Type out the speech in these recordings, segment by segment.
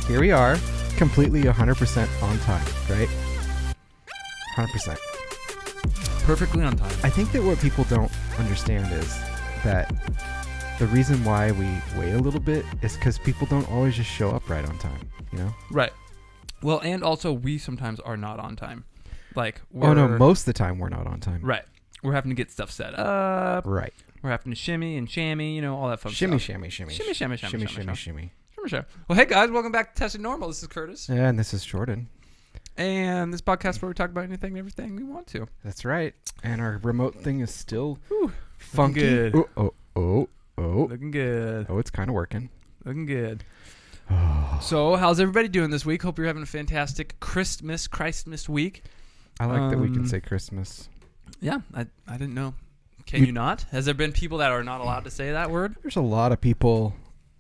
here we are, completely 100% on time, right? 100%. Perfectly on time. I think that what people don't understand is that the reason why we wait a little bit is because people don't always just show up right on time, you know? Right. Well, and also we sometimes are not on time. Like, most of the time we're not on time. Right. We're having to get stuff set up. Right. We're having to shimmy and shammy, all that fun stuff. Shimmy. Shimmy. Well, hey guys, welcome back to Tested Normal. This is Curtis. Yeah, and this is Jordan. And this podcast where we talk about anything and everything we want to. That's right. And our remote thing is still funky. Good. Oh. Looking good. Oh, it's kind of working. Looking good. So, how's everybody doing this week? Hope you're having a fantastic Christmas week. I like that we can say Christmas. Yeah, I didn't know. Can you not? Has there been people that are not allowed to say that word? There's a lot of people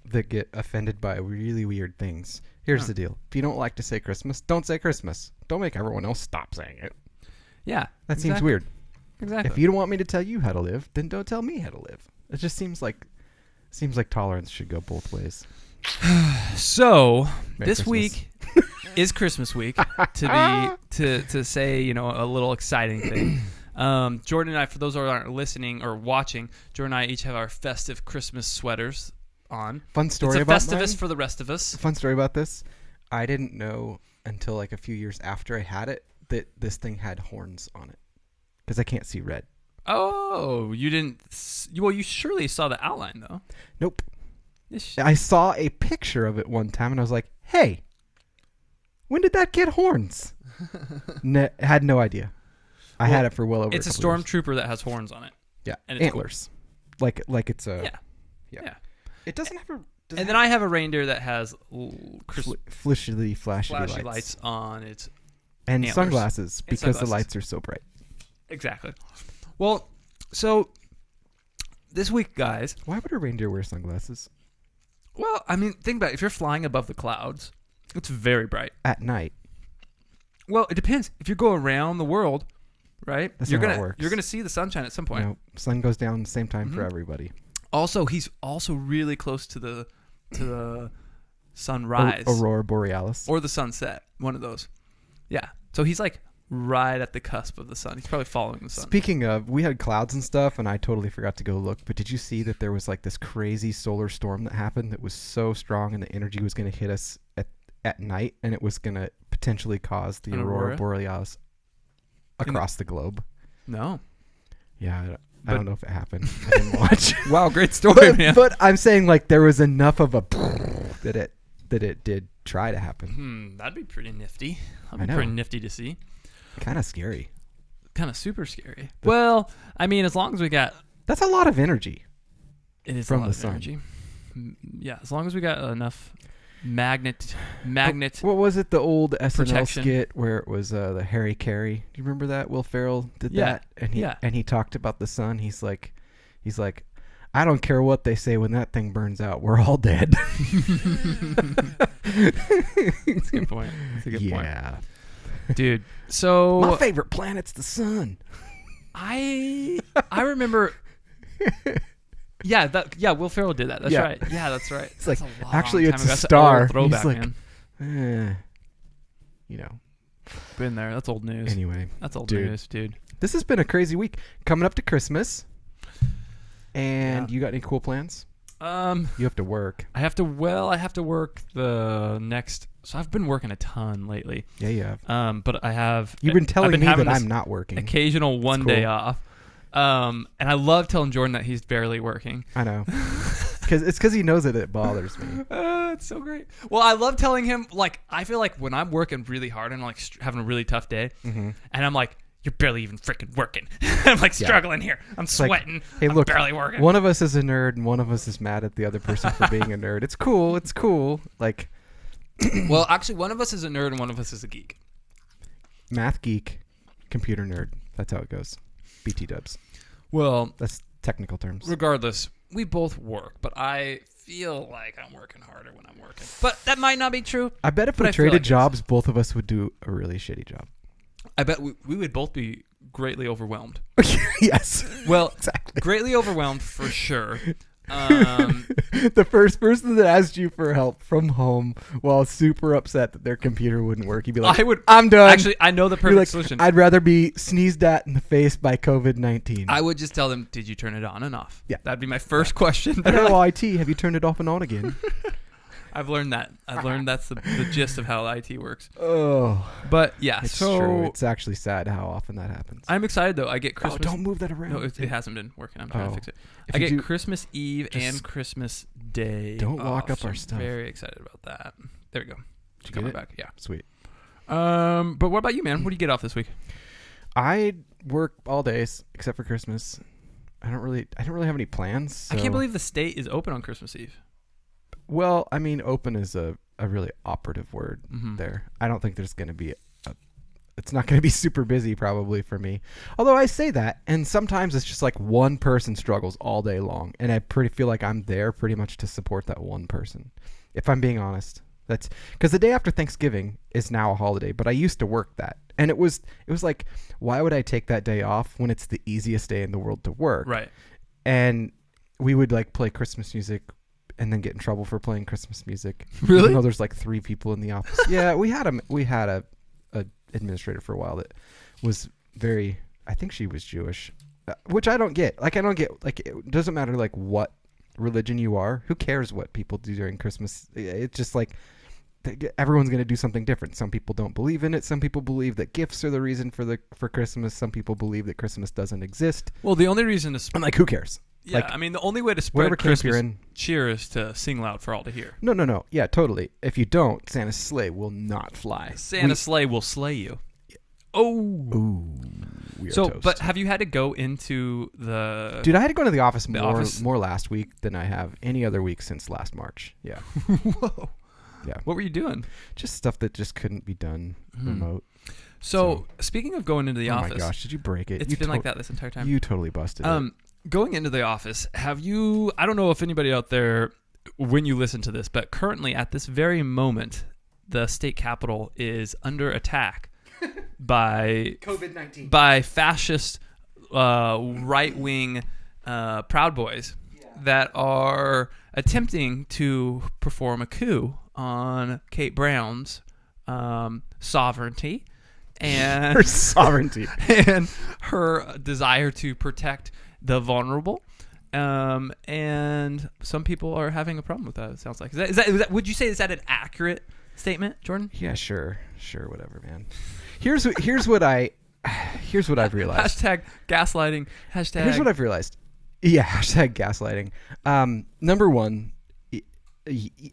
that get offended by really weird things. Here's the deal. If you don't like to say Christmas, don't say Christmas. Don't make everyone else stop saying it. Yeah. That seems weird. Exactly. If you don't want me to tell you how to live, then don't tell me how to live. It just seems like tolerance should go both ways. So, Merry this Christmas. week is Christmas week to say, a little exciting thing. Jordan and I, for those who aren't listening or watching, Jordan and I each have our festive Christmas sweaters on. Fun story it's a about Festivus mine. for the rest of us. Fun story about this. I didn't know until like a few years after I had it that this thing had horns on it because I can't see red. Oh, you didn't. Well, you surely saw the outline though. Nope. I saw a picture of it one time and I was like, hey, when did that get horns? Had no idea. I had it for well over It's a stormtrooper that has horns on it. Yeah. And it's antlers. Cool. Like it's a... Yeah. It doesn't have a... And then I have a reindeer that has flashy lights on its and antlers. Sunglasses because the lights are so bright. Exactly. Well, so this week, guys... Why would a reindeer wear sunglasses? Well, I mean, think about it. If you're flying above the clouds, it's very bright. At night. Well, it depends. If you go around the world, right? That's you're not gonna how it works. You're gonna see the sunshine at some point. No, sun goes down at the same time for everybody. Also, he's also really close to the sunrise, Aurora Borealis, or the sunset. One of those. Yeah. So he's like right at the cusp of the sun. He's probably following the sun. Speaking of, we had clouds and stuff, and I totally forgot to go look. But did you see that there was like this crazy solar storm that happened that was so strong, and the energy was going to hit us at night, and it was going to potentially cause the Aurora Borealis across the globe? No. Yeah, I don't know if it happened. I didn't watch. Wow, great story, man. But I'm saying like there was enough of a that it did try to happen. That'd be pretty nifty. I That'd be know. pretty nifty to see. Kind of scary. Kind of super scary. Well, I mean, as long as we got... That's a lot of energy. It is from a lot the of sun. energy. Yeah, as long as we got enough magnet. What was it? The old SNL protection. skit where it was the Harry Carey. Do you remember that? Will Ferrell did that, and he talked about the sun. He's like, I don't care what they say when that thing burns out. We're all dead. That's a good point. That's a good point. Yeah, dude. So my favorite planet's the sun. I remember. Yeah, Will Ferrell did that. That's right. Yeah, that's right. It's like, That's actually, long it's time a ago. star. That's an old throwback, He's like, man. Been there. That's old news. Anyway, that's old news, dude. This has been a crazy week. Coming up to Christmas. And you got any cool plans? You have to work. I have to work the next. So I've been working a ton lately. Yeah, you have. But I have. You've been telling me that I'm not working. Occasional one day off. And I love telling Jordan that he's barely working. I know. Because he knows that it bothers me. It's so great. Well, I love telling him, like, I feel like when I'm working really hard and I'm like having a really tough day, and I'm like, you're barely even freaking working. I'm like struggling here. I'm sweating. Like, hey, I'm barely working. One of us is a nerd and one of us is mad at the other person for being a nerd. It's cool. It's cool. Like, well, actually, one of us is a nerd and one of us is a geek. Math geek, computer nerd. That's how it goes. BT dubs. Well, that's technical terms. Regardless, we both work, but I feel like I'm working harder when I'm working. But that might not be true. I bet if we traded jobs, both of us would do a really shitty job. I bet we would both be greatly overwhelmed. Yes. Well, exactly. Greatly overwhelmed for sure. The first person that asked you for help from home while super upset that their computer wouldn't work, you'd be like, I'm done. Actually, I know the You're perfect like, solution. I'd rather be sneezed at in the face by COVID-19. I would just tell them, did you turn it on and off? Yeah. That'd be my first question. Hello, IT. Have you turned it off and on again? I've learned that. I've learned that's the gist of how IT works. Oh. But yeah, It's so true. It's actually sad how often that happens. I'm excited though. I get Christmas. Oh, don't move that around. No, it hasn't been working. I'm trying to fix it. I you get do- Christmas Eve just and Christmas Day. don't lock off, up so our I'm stuff. Very excited about that. There we go. Did you Coming get it? back. Yeah. Sweet. But what about you, man? What do you get off this week? I work all days except for Christmas. I don't really have any plans. So. I can't believe the state is open on Christmas Eve. Well, I mean, open is a really operative word Mm-hmm. there. I don't think there's going to be it's not going to be super busy probably for me. Although I say that, and sometimes it's just like one person struggles all day long, and I feel like I'm there pretty much to support that one person. If I'm being honest, that's because the day after Thanksgiving is now a holiday, but I used to work that, and it was like, why would I take that day off when it's the easiest day in the world to work? Right. And we would like play Christmas music and then get in trouble for playing Christmas music. Really? Even though there's like 3 people in the office. Yeah, we had a administrator for a while that was very, I think she was Jewish, which I don't get. Like, it doesn't matter like what religion you are. Who cares what people do during Christmas? It's just like everyone's going to do something different. Some people don't believe in it. Some people believe that gifts are the reason for Christmas. Some people believe that Christmas doesn't exist. Well, the only reason to I'm like, who cares? yeah, like, I mean, the only way to Whatever spread camp Christmas you're in. cheer is to sing loud for all to hear. No. Yeah, totally. If you don't, Santa's sleigh will not fly. Santa's sleigh will slay you. Oh. Ooh. We are So, toast. but have you had to go into the... Dude, I had to go to the office The office? more last week than I have any other week since last March. Yeah. Whoa. Yeah. What were you doing? Just stuff that just couldn't be done remote. So, speaking of going into the office... Oh my gosh, did you break it? It's been like that this entire time. You totally busted it. Going into the office, have you... I don't know if anybody out there, when you listen to this, but currently at this very moment, the state capitol is under attack by COVID-19. by fascist right-wing Proud Boys that are attempting to perform a coup on Kate Brown's sovereignty and Her sovereignty. and her desire to protect the vulnerable. And some people are having a problem with that, it sounds like. Is that would you say, is that an accurate statement, Jordan? Yeah, sure, whatever, man. Here's what I've realized. Hashtag gaslighting. Hashtag. Here's what I've realized. Yeah, hashtag gaslighting. Number one,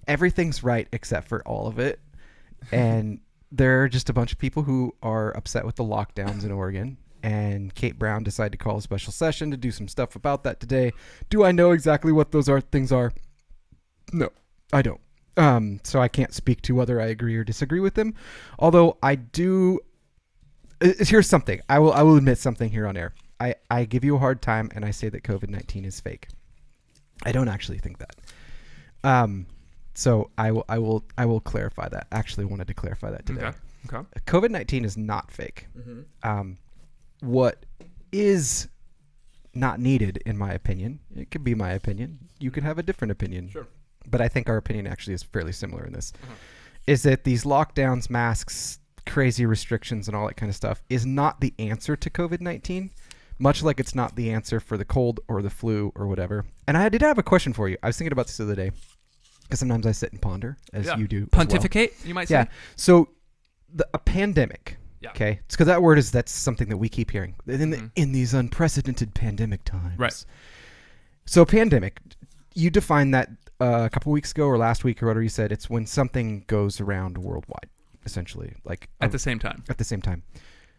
everything's right except for all of it, and there are just a bunch of people who are upset with the lockdowns in Oregon. And Kate Brown decided to call a special session to do some stuff about that today. Do I know exactly what those things are? No, I don't. So I can't speak to whether I agree or disagree with them. Although I do. Here's something. I will admit something here on air. I give you a hard time and I say that COVID-19 is fake. I don't actually think that. So I will clarify that. I actually wanted to clarify that today. Okay. COVID-19 is not fake. What is not needed, in my opinion, it could be my opinion. You could have a different opinion. Sure. But I think our opinion actually is fairly similar in this. Is that these lockdowns, masks, crazy restrictions, and all that kind of stuff is not the answer to COVID-19, much like it's not the answer for the cold or the flu or whatever. And I did have a question for you. I was thinking about this the other day, because sometimes I sit and ponder, as you do. Pontificate, you might say. Yeah. So a pandemic. Yeah. Okay. It's because that's something that we keep hearing in these unprecedented pandemic times. Right. So pandemic, you defined that a couple weeks ago or last week or whatever you said. It's when something goes around worldwide, essentially, like At the same time. At the same time.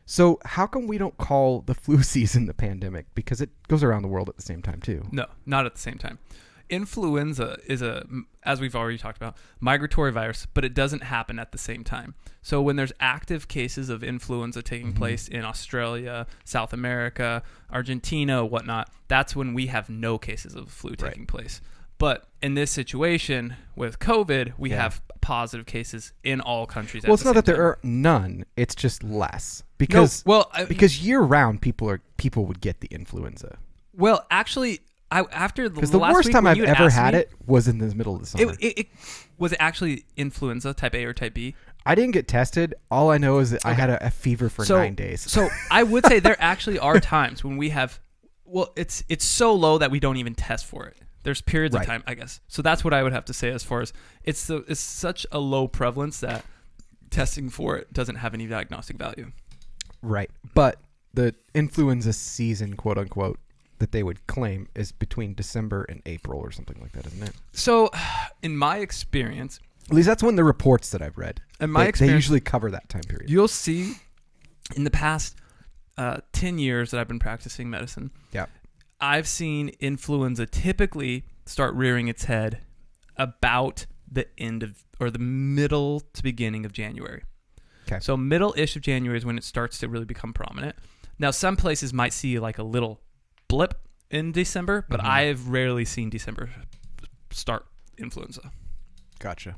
So how come we don't call the flu season the pandemic? Because it goes around the world at the same time too. No, not at the same time. Influenza is as we've already talked about, migratory virus, but it doesn't happen at the same time. So when there's active cases of influenza taking place in Australia, South America, Argentina, whatnot, that's when we have no cases of flu taking place. But in this situation with COVID, we have positive cases in all countries. Well, it's not that there are none; it's just less because because year round people would get the influenza. Well, actually, after Because the the last worst week time when I've you ever asked had me, it was in the middle of the summer. it was it actually influenza type A or type B? I didn't get tested. All I know is that I had a fever for 9 days. So I would say there actually are times when we have. Well, it's so low that we don't even test for it. There's periods of time, I guess. So that's what I would have to say as far as it's such a low prevalence that testing for it doesn't have any diagnostic value. Right. But the influenza season, quote unquote, that they would claim is between December and April or something like that, isn't it? So in my experience, at least that's when the reports that I've read. In my experience, they usually cover that time period. You'll see in the past 10 years that I've been practicing medicine, I've seen influenza typically start rearing its head about the end of, or the middle to beginning of January. Okay. So middle-ish of January is when it starts to really become prominent. Now, some places might see like a little blip in December, but I've rarely seen December start influenza. Gotcha.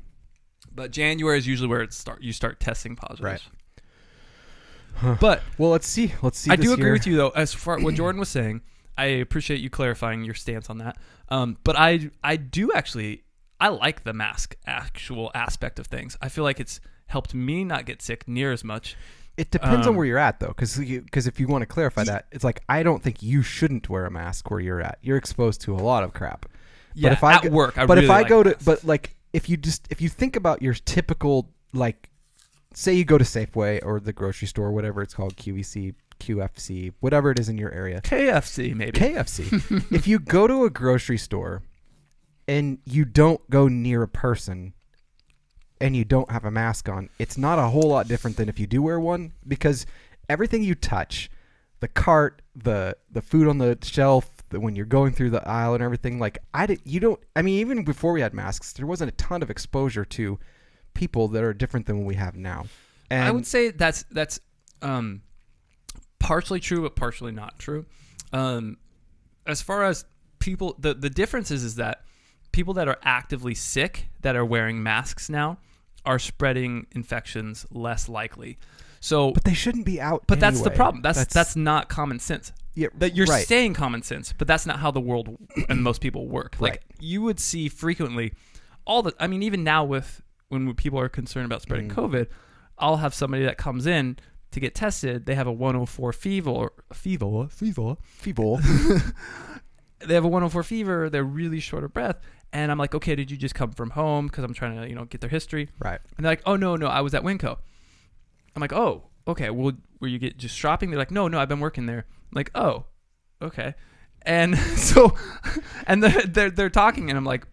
But January is usually where you start testing positives. Right. But well, let's see. I do agree with you though. As far what Jordan was saying, I appreciate you clarifying your stance on that. But I do actually I like the mask actual aspect of things. I feel like it's helped me not get sick near as much. It depends on where you're at though, because if you want to clarify that, it's like I don't think you shouldn't wear a mask where you're at. You're exposed to a lot of crap. Yeah, but if at work, if you think about your typical, like, say you go to Safeway or the grocery store, whatever it's called, QVC, QFC, whatever it is in your area. KFC, maybe. KFC. If you go to a grocery store and you don't go near a person and you don't have a mask on, it's not a whole lot different than if you do wear one, because everything you touch, the cart, the food on the shelf, when you're going through the aisle and everything, like even before we had masks, there wasn't a ton of exposure to people that are different than what we have now. And I would say that's partially true, but partially not true. As far as people, the difference is that people that are actively sick that are wearing masks now are spreading infections less likely. So, but they shouldn't be out. But anyway. that's the problem. That's not common sense. Yeah, that you're right. saying common sense, but that's not how the world and most people work. Like Right. you would see frequently, even now when people are concerned about spreading COVID, I'll have somebody that comes in to get tested. They have a 104 fever. They have a 104 fever. They're really short of breath. And I'm like, okay, did you just come from home? Because I'm trying to, get their history. Right. And they're like, oh, no, I was at Winco. I'm like, oh, okay. Well, were you just shopping? They're like, no, I've been working there. I'm like, oh, okay. And so, and they're talking, and I'm like,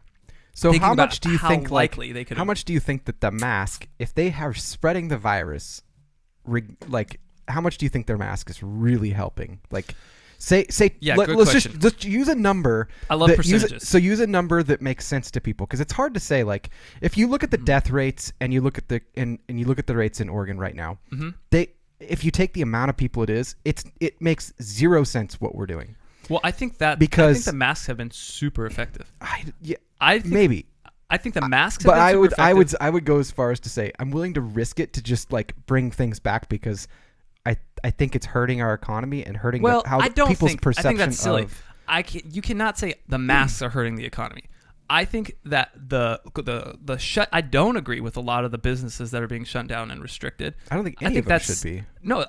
so how much do you think likely they could? How much do you think that the mask, if they are spreading the virus, how much do you think their mask is really helping? Like, say, let's use a number. I love percentages. Use a number that makes sense to people, because it's hard to say. Like, if you look at the death rates and you look at the rates in Oregon right now, if you take the amount of people it makes zero sense what we're doing. Well, I think the masks have been super effective. I think the masks have been super effective. I would go as far as to say I'm willing to risk it to just like bring things back, because I think it's hurting our economy and hurting people's perception. I think that's silly. You cannot say the masks are hurting the economy. I think that I don't agree with a lot of the businesses that are being shut down and restricted. I don't think any of them should be. No,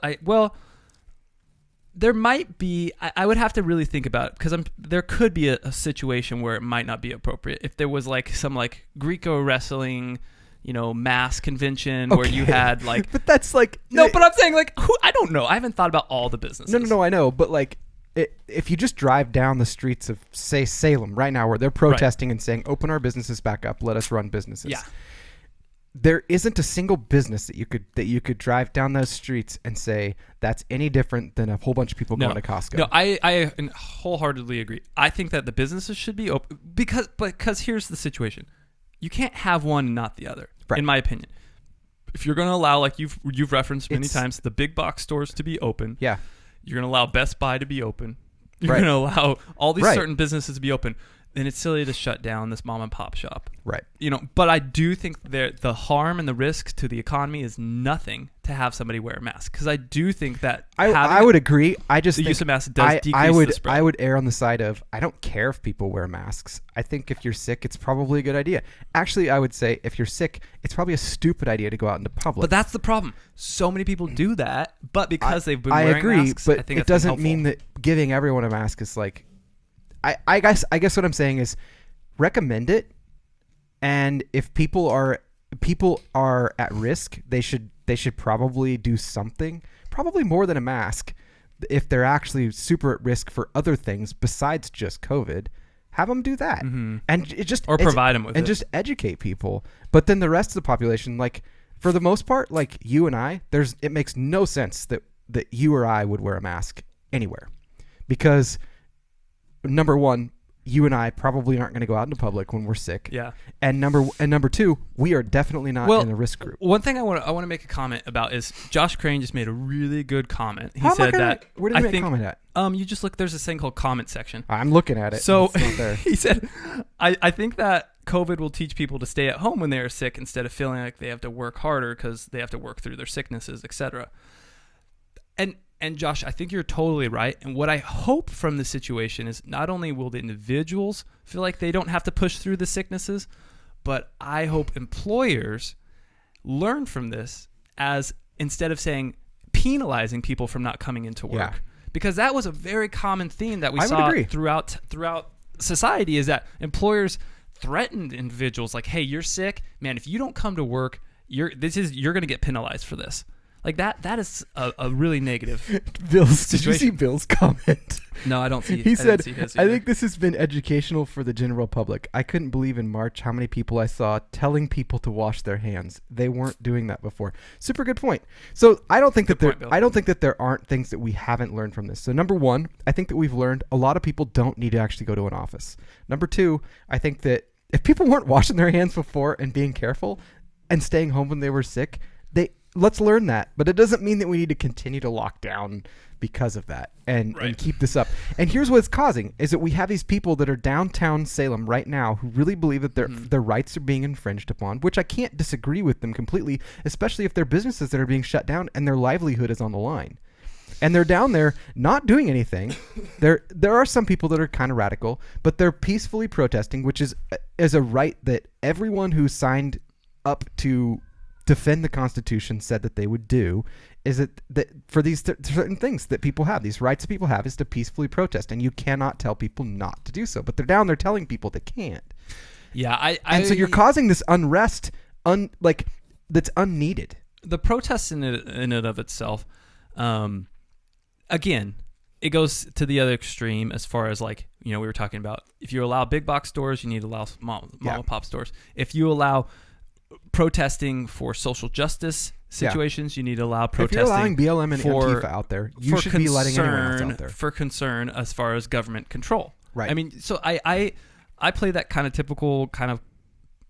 there might be. I would have to really think about it, because there could be a situation where it might not be appropriate. If there was like some like Greco wrestling, mass convention where you had like. But that's like no. But I'm saying like I don't know. I haven't thought about all the businesses. No. I know, but like. If you just drive down the streets of, say, Salem right now, where they're protesting and saying, open our businesses back up, let us run businesses. Yeah. There isn't a single business that you could drive down those streets and say that's any different than a whole bunch of people going to Costco. No, I wholeheartedly agree. I think that the businesses should be open because here's the situation. You can't have one and not the other, in my opinion. If you're going to allow, like you've referenced many times, the big box stores to be open. Yeah. You're going to allow Best Buy to be open. You're going to allow all these certain businesses to be open. then it's silly to shut down this mom and pop shop. Right. But I do think the harm and the risk to the economy is nothing to have somebody wear a mask, because I do think that I would agree. I just think use of masks does decrease the spread. I would err on the side of I don't care if people wear masks. I think if you're sick, it's probably a good idea. Actually, I would say if you're sick, it's probably a stupid idea to go out into public. But that's the problem. So many people do that, but because they've been wearing masks, but I think it doesn't mean that giving everyone a mask is like. I guess what I'm saying is recommend it, and if people are at risk, they should probably do something, probably more than a mask. If they're actually super at risk for other things besides just COVID, have them do that, and provide them with it, and just educate people. But then the rest of the population, like for the most part, like you and I, it makes no sense that you or I would wear a mask anywhere, because number one, you and I probably aren't going to go out into public when we're sick. Yeah. And number two, we are definitely not in a risk group. One thing I want to make a comment about is Josh Crane just made a really good comment. He said that. Where did he make a comment at? You just look. There's this thing called comment section. I'm looking at it. So it's not there. He said, I think that COVID will teach people to stay at home when they are sick instead of feeling like they have to work harder because they have to work through their sicknesses, etc. And Josh, I think you're totally right. And what I hope from this situation is not only will the individuals feel like they don't have to push through the sicknesses, but I hope employers learn from this, as instead of saying penalizing people from not coming into work. Yeah. Because that was a very common theme that we saw throughout society, is that employers threatened individuals like, hey, you're sick, man, if you don't come to work, you're going to get penalized for this. Like that is a really negative situation. Did you see Bill's comment? No, I don't see. He said, I think this has been educational for the general public. I couldn't believe in March how many people I saw telling people to wash their hands. They weren't doing that before. Super good point. So I don't think that there aren't things that we haven't learned from this. So number one, I think that we've learned a lot of people don't need to actually go to an office. Number two, I think that if people weren't washing their hands before and being careful and staying home when they were sick, let's learn that. But it doesn't mean that we need to continue to lock down because of that and keep this up. And here's what it's causing, is that we have these people that are downtown Salem right now who really believe that their rights are being infringed upon, which I can't disagree with them completely, especially if they're businesses that are being shut down and their livelihood is on the line. And they're down there not doing anything. There are some people that are kind of radical, but they're peacefully protesting, which is a right that everyone who signed up to defend the Constitution said that they would do. Is that for these certain things that people have, these rights that people have, is to peacefully protest, and you cannot tell people not to do so. But they're down there telling people they can't. Yeah, so you're causing this unrest, that's unneeded. The protest in and of itself, again, it goes to the other extreme as far as we were talking about. If you allow big box stores, you need to allow mom and pop stores. If you allow protesting for social justice situations, you need to allow protesting. If you're allowing BLM and Antifa out there, you should be letting anyone else out there. For concern as far as government control. Right. I mean, so I play that kind of typical, kind of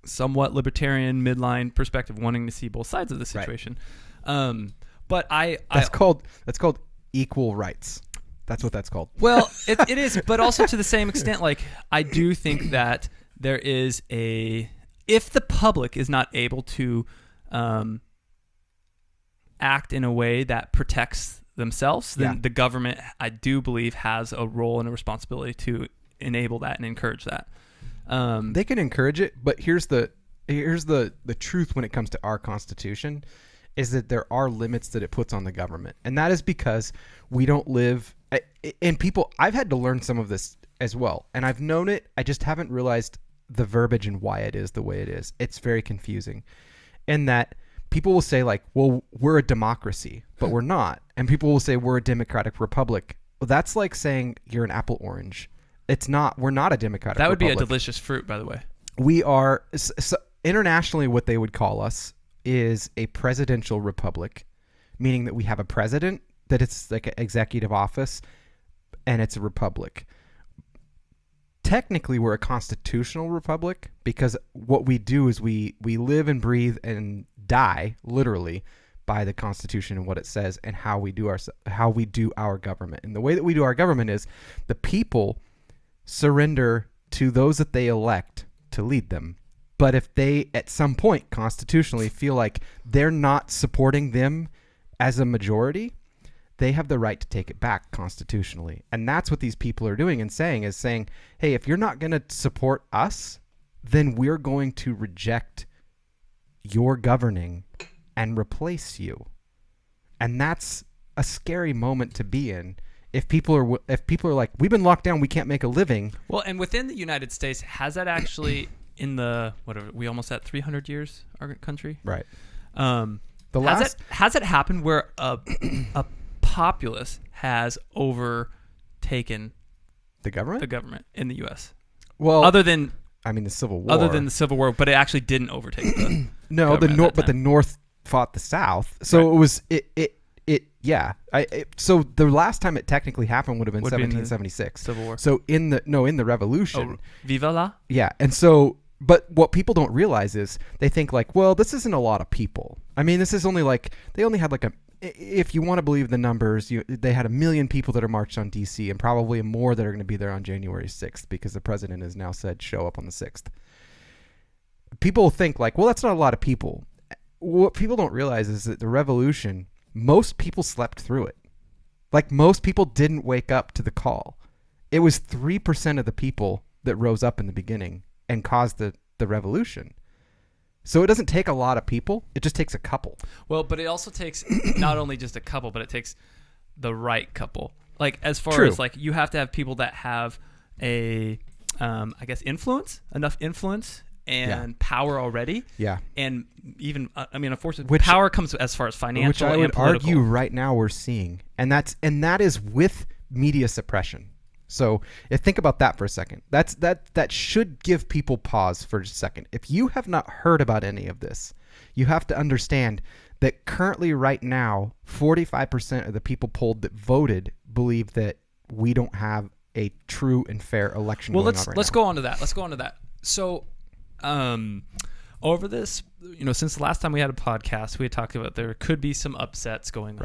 somewhat libertarian midline perspective, wanting to see both sides of the situation. Right. But that's called equal rights. That's what that's called. Well, it is, but also to the same extent, I do think that there is if the public is not able to act in a way that protects themselves, then the government, I do believe, has a role and a responsibility to enable that and encourage that. They can encourage it, but here's the truth when it comes to our Constitution, is that there are limits that it puts on the government. And that is because we don't live... And people... I've had to learn some of this as well. And I've known it. I just haven't realized the verbiage and why it is the way it is. It's very confusing. In that people will say well, we're a democracy, but we're not. And people will say we're a democratic republic. Well, that's like saying you're an apple orange. It's not. We're not a democratic republic. That would be a delicious fruit, by the way. We are... So internationally, what they would call us is a presidential republic, meaning that we have a president, that it's like an executive office, and it's a republic. Technically, we're a constitutional republic because what we do is we live and breathe and die literally by the Constitution and what it says and how we do our government. And the way that we do our government is the people surrender to those that they elect to lead them. But if they, at some point, constitutionally feel like they're not supporting them as a majority, they have the right to take it back constitutionally. And that's what these people are doing and saying, hey, if you're not going to support us, then we're going to reject your governing and replace you. And that's a scary moment to be in. If people are like, we've been locked down, we can't make a living. Well, and within the United States, has that actually in the whatever we almost at 300 years our country, right? Has it happened where a populace has overtaken the government in the U.S.? Well, other than the Civil War. Other than the Civil War, but it actually didn't overtake the no, the North fought the South, so right. It was yeah. So the last time it technically happened would have been 1776 Civil War. So in the Revolution. Oh, Viva la. Yeah, and so, but what people don't realize is they think like, well, this isn't a lot of people. I mean, this is only like they only had like if you want to believe the numbers, they had 1 million people that are marched on DC, and probably more that are going to be there on January 6th because the president has now said show up on the 6th. People think like, well, that's not a lot of people. What people don't realize is that the Revolution, most people slept through it. Like most people didn't wake up to the call. It was 3% of the people that rose up in the beginning and caused the revolution. So it doesn't take a lot of people. It just takes a couple. Well, but it also takes not only just a couple, but it takes the right couple. Like as far as like you have to have people that have a, I guess, enough influence and power already. Yeah. And even, unfortunately, power comes as far as financial, which I would and political. argue right now we're seeing, and that is with media suppression. So think about that for a second. That should give people pause for a second. If you have not heard about any of this, you have to understand that currently right now, 45% of the people polled that voted believe that we don't have a true and fair election going on right now. Let's go on to that. So over this, since the last time we had a podcast, we had talked about there could be some upsets going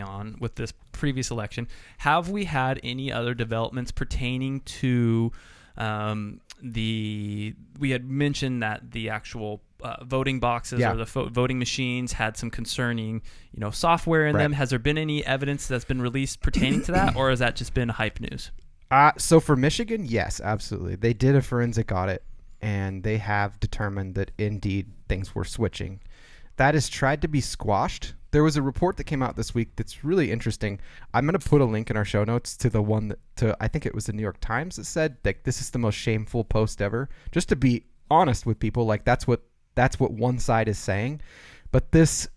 on with this previous election. Have we had any other developments pertaining to we had mentioned that the actual voting boxes or the voting machines had some concerning, software in them. Has there been any evidence that's been released pertaining to that, or has that just been hype news? So for Michigan, yes, absolutely. They did a forensic audit, and they have determined that indeed things were switching. That has tried to be squashed. There was a report that came out this week that's really interesting. I'm going to put a link in our show notes to the one I think it was the New York Times that said that this is the most shameful post ever. Just to be honest with people, like that's what one side is saying. But this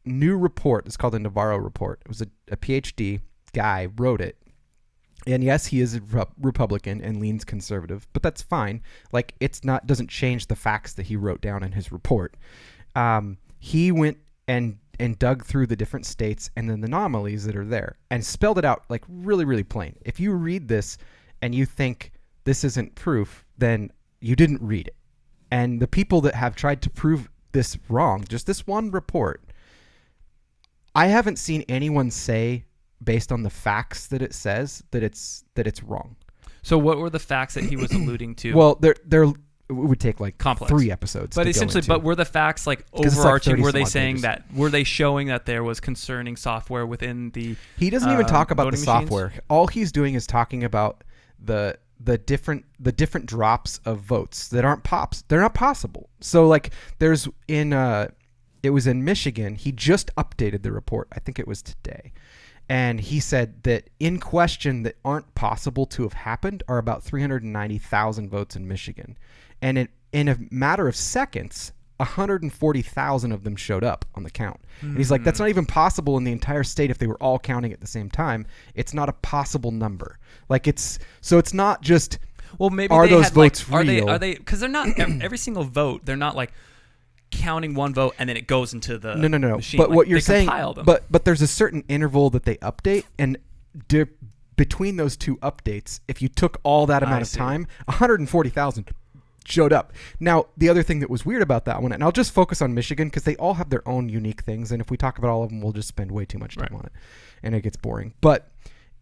new report is called the Navarro report. It was a PhD guy wrote it. And yes, he is a Republican and leans conservative, but that's fine. Like doesn't change the facts that he wrote down in his report. He went and dug through the different states and then the anomalies that are there and spelled it out like really, really plain. If you read this and you think this isn't proof, then you didn't read it. And the people that have tried to prove this wrong, just this one report, I haven't seen anyone say based on the facts that it says that it's wrong. So what were the facts that he was alluding to? Well, it would take like complex 3 episodes. But essentially, but were the facts like overarching? Like were they saying pages. That? Were they showing that there was concerning software within the? He doesn't even talk about the software. Machines? All he's doing is talking about the different drops of votes that aren't pops. They're not possible. So like there's it was in Michigan. He just updated the report. I think it was today. And he said that in question that aren't possible to have happened are about 390,000 votes in Michigan. And in a matter of seconds, 140,000 of them showed up on the count. And he's like, that's not even possible in the entire state if they were all counting at the same time. It's not a possible number. Like it's not just, well, maybe are those votes real? Are they, because they're not, every single vote, they're not like, counting one vote and then it goes into the machine. But what you're saying, but there's a certain interval that they update, and between those two updates, if you took all that amount of time, 140,000 showed up. Now, the other thing that was weird about that one, and I'll just focus on Michigan because they all have their own unique things, and if we talk about all of them, we'll just spend way too much time on it, and it gets boring. But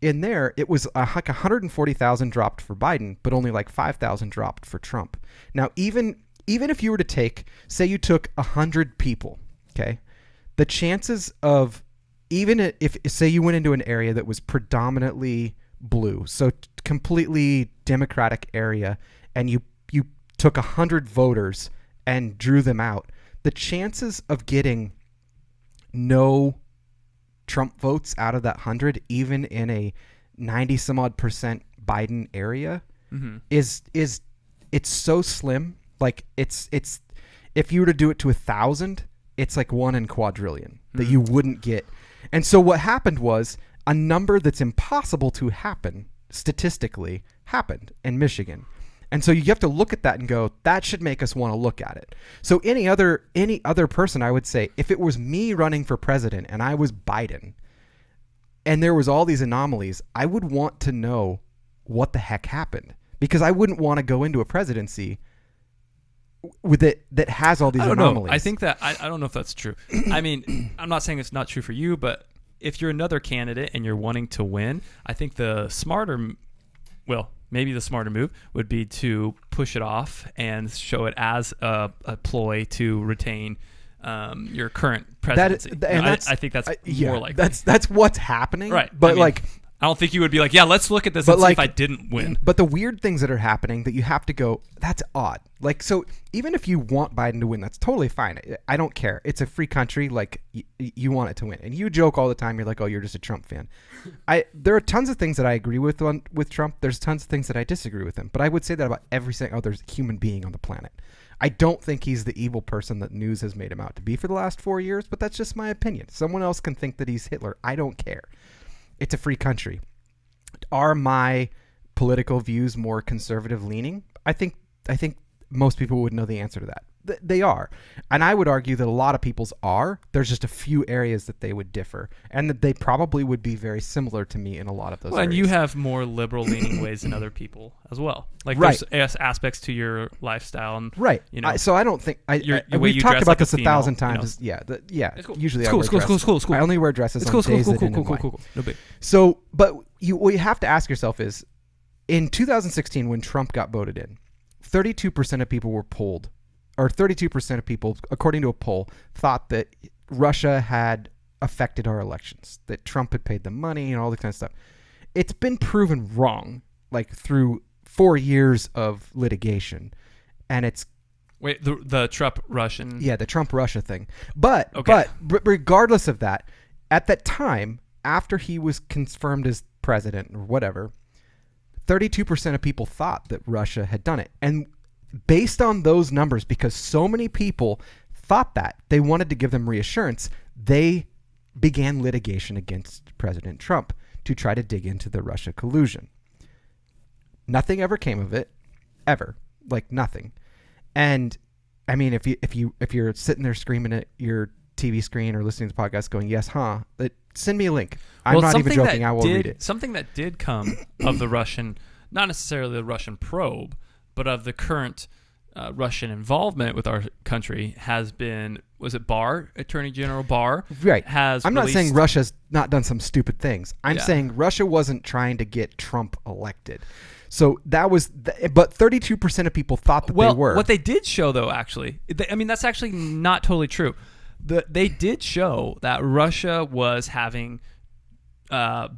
in there, it was like 140,000 dropped for Biden, but only like 5,000 dropped for Trump. Now, even if you were to take, say you took 100 people, okay, the chances of, even if, say you went into an area that was predominantly blue, so completely Democratic area, and you took 100 voters and drew them out, the chances of getting no Trump votes out of that 100, even in a 90 some odd percent Biden area, is it's so slim. Like it's if you were to do it to 1,000, it's like 1 in quadrillion that you wouldn't get. And so what happened was a number that's impossible to happen statistically happened in Michigan. And so you have to look at that and go, that should make us want to look at it. So any other person, I would say, if it was me running for president and I was Biden and there was all these anomalies, I would want to know what the heck happened, because I wouldn't want to go into a presidency with it that has all these anomalies. I think that I don't know if that's true. I mean, I'm not saying it's not true for you, but if you're another candidate and you're wanting to win, I think the smarter move would be to push it off and show it as a ploy to retain your current presidency. I think that's more likely. That's what's happening. Right. But I don't think you would be like, yeah, let's look at this and see if I didn't win. But the weird things that are happening that you have to go, that's odd. Like, so even if you want Biden to win, that's totally fine. I don't care. It's a free country. Like, you want it to win. And you joke all the time. You're like, oh, you're just a Trump fan. There are tons of things that I agree with Trump. There's tons of things that I disagree with him. But I would say that about every single other human being on the planet. I don't think he's the evil person that news has made him out to be for the last 4 years, but that's just my opinion. Someone else can think that he's Hitler. I don't care. It's a free country. Are my political views more conservative leaning? I think most people would know the answer to that. They are. And I would argue that a lot of people's are. There's just a few areas that they would differ, and that they probably would be very similar to me in a lot of those areas. And you have more liberal leaning ways than other people as well. Like there's aspects to your lifestyle. And, right. You know, so I don't think we've talked about this 1,000 times. You know. It's cool. Usually it's I cool, wear cool, dresses. Cool. I only wear dresses on days that end in white. Cool. No big. So, but what you have to ask yourself is, in 2016 when Trump got voted in, 32% of people were polled, or 32% of people, according to a poll, thought that Russia had affected our elections, that Trump had paid them money and all this kind of stuff. It's been proven wrong, like through 4 years of litigation, and it's the Trump-Russian. Yeah, the Trump-Russia thing. But regardless of that, at that time, after he was confirmed as president or whatever, 32% of people thought that Russia had done it. And based on those numbers, because so many people thought that, they wanted to give them reassurance, they began litigation against President Trump to try to dig into the Russia collusion. Nothing ever came of it, ever. Like nothing. And I mean, if you're sitting there screaming at your TV screen or listening to the podcast going, yes, huh? Send me a link. I'm not even joking. I will read it. Something that did come of the Russian, not necessarily the Russian probe, but of the current Russian involvement with our country has been, was it Barr, Attorney General Barr? Right. I'm not saying Russia's not done some stupid things. I'm saying Russia wasn't trying to get Trump elected. So that was, but 32% of people thought that they were. What they did show, though, actually, that's actually not totally true. They did show that Russia was having, what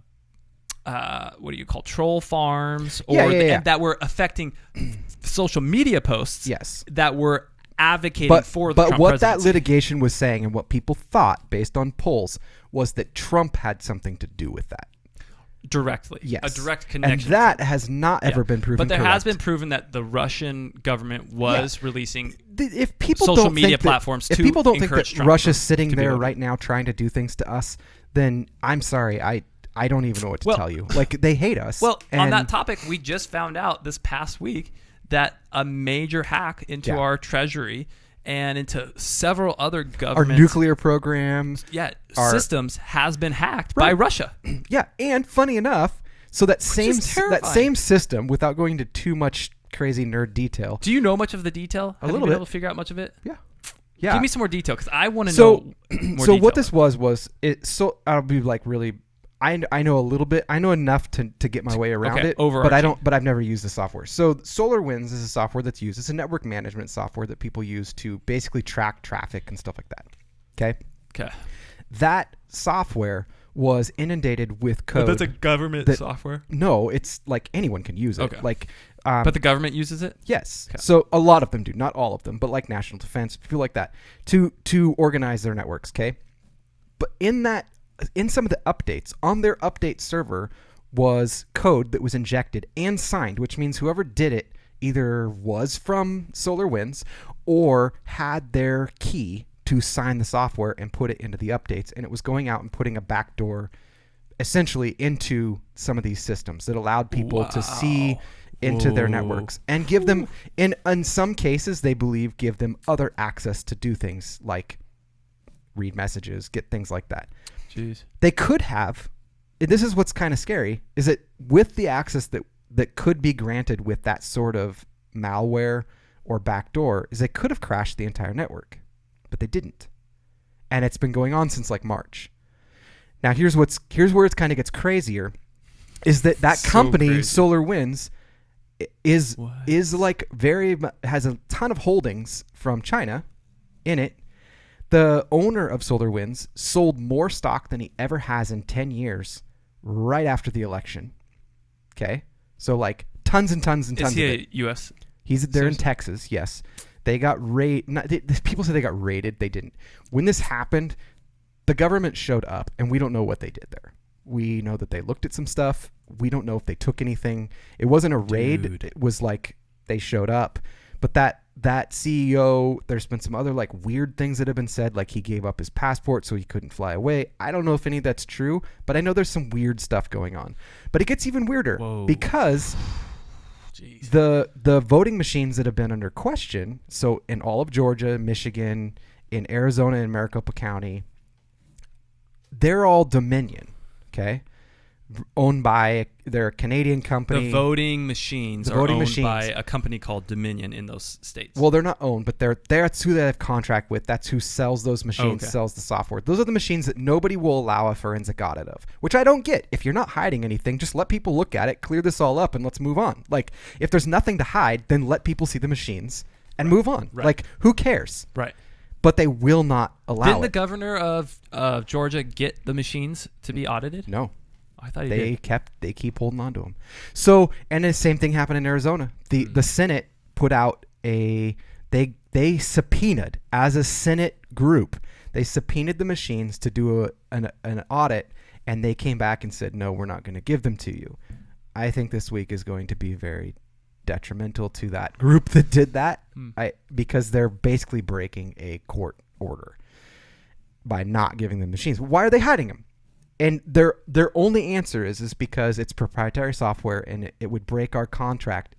do you call, troll farms, or that were affecting social media posts. Yes, that were advocating for the Trump Trump what presidency. That litigation was saying, and what people thought based on polls, was that Trump had something to do with that. Directly. Yes. A direct connection. And that has not ever been proven But there correct. has been proven that the Russian government was releasing if people social don't media think platforms that, to if people don't think encourage that Trump Russia's sitting to there right now trying to do things to us, then I'm sorry. I don't even know what to tell you. Like, they hate us. Well, on that topic, we just found out this past week that a major hack into our treasury and into several other government... Our nuclear programs. Systems has been hacked by Russia. Yeah, and funny enough... So that same system, without going into too much crazy nerd detail. Do you know much of the detail? A little been bit. Able to figure out much of it? Yeah. Give me some more detail, because I want to know more So detail. what this was it. So I'll be like really I know a little bit. I know enough to get my way around it. But I don't. But I've never used the software. So SolarWinds is a software that's used. It's a network management software that people use to basically track traffic and stuff like that. Okay. Okay. That software was inundated with code. But that's a government software? No, it's like anyone can use it. Okay. Like, but the government uses it? Yes. Okay. So a lot of them do, not all of them, but like National Defense, people like that, to organize their networks. Okay. But in some of the updates on their update server was code that was injected and signed, which means whoever did it either was from SolarWinds or had their key to sign the software and put it into the updates. And it was going out and putting a backdoor essentially into some of these systems that allowed people to see into their networks and give them, in some cases, they believe, give them other access to do things like read messages, get things like that. Jeez. They could have, this is what's kind of scary, is that with the access that could be granted with that sort of malware or backdoor, is they could have crashed the entire network. But they didn't. And it's been going on since like March. Now here's where it kind of gets crazier, is that company, crazy. SolarWinds, is like has a ton of holdings from China in it. The owner of SolarWinds sold more stock than he ever has in 10 years right after the election. Okay? So like tons and tons and tons of it. Is he a U.S.? They're in Texas, yes. They got raided. People say they got raided. They didn't. When this happened, the government showed up, and we don't know what they did there. We know that they looked at some stuff. We don't know if they took anything. It wasn't a raid. Dude. It was like they showed up. But that CEO, there's been some other like weird things that have been said, like he gave up his passport so he couldn't fly away. I don't know if any of that's true, but I know there's some weird stuff going on. But it gets even weirder because the voting machines that have been under question, so in all of Georgia, Michigan, in Arizona and Maricopa County, they're all Dominion, okay? Owned by their Canadian company. The voting machines are owned by a company called Dominion in those states. Well, they're not owned, but that's who they have contract with. That's who sells those machines, sells the software. Those are the machines that nobody will allow a forensic audit of, which I don't get. If you're not hiding anything, just let people look at it, clear this all up, and let's move on. Like, if there's nothing to hide, then let people see the machines and move on. Right. Like, who cares? Right. But they will not allow Didn't the governor of Georgia get the machines to be audited? No. I thought he did. They keep holding on to them. So, and the same thing happened in Arizona. The Senate put out they subpoenaed, as a Senate group, they subpoenaed the machines to do an audit, and they came back and said, no, we're not going to give them to you. I think this week is going to be very detrimental to that group that did that, because they're basically breaking a court order by not giving them machines. Why are they hiding them? And their only answer is because it's proprietary software and it would break our contract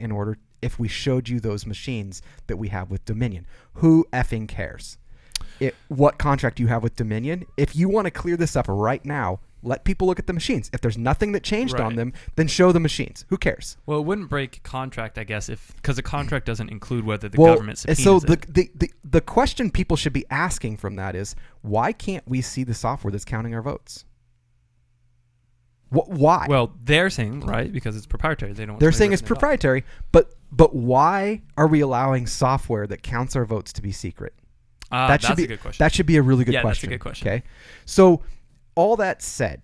if we showed you those machines that we have with Dominion. Who effing cares? What contract you have with Dominion? If you want to clear this up right now, let people look at the machines. If there's nothing that changed on them, then show the machines. Who cares? Well, it wouldn't break contract, I guess, because the contract doesn't include whether the government subpoenas so the question people should be asking from that is, why can't we see the software that's counting our votes? Why? Well, they're saying, right, because it's proprietary. They're saying it's proprietary, but why are we allowing software that counts our votes to be secret? That's a good question. That should be a really good question. That's a good question. Okay, so all that said,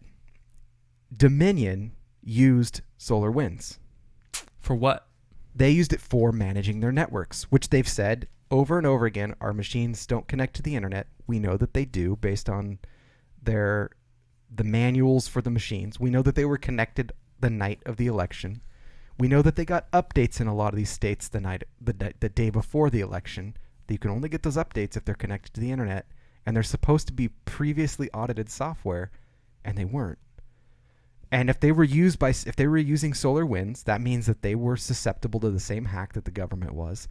Dominion used SolarWinds. For what? They used it for managing their networks, which they've said over and over again, our machines don't connect to the internet. We know that they do based on the manuals for the machines. We know that they were connected the night of the election. We know that they got updates in a lot of these states the day before the election. That you can only get those updates if they're connected to the internet, and they're supposed to be previously audited software, and they weren't. And if they were using SolarWinds, that means that they were susceptible to the same hack that the government was.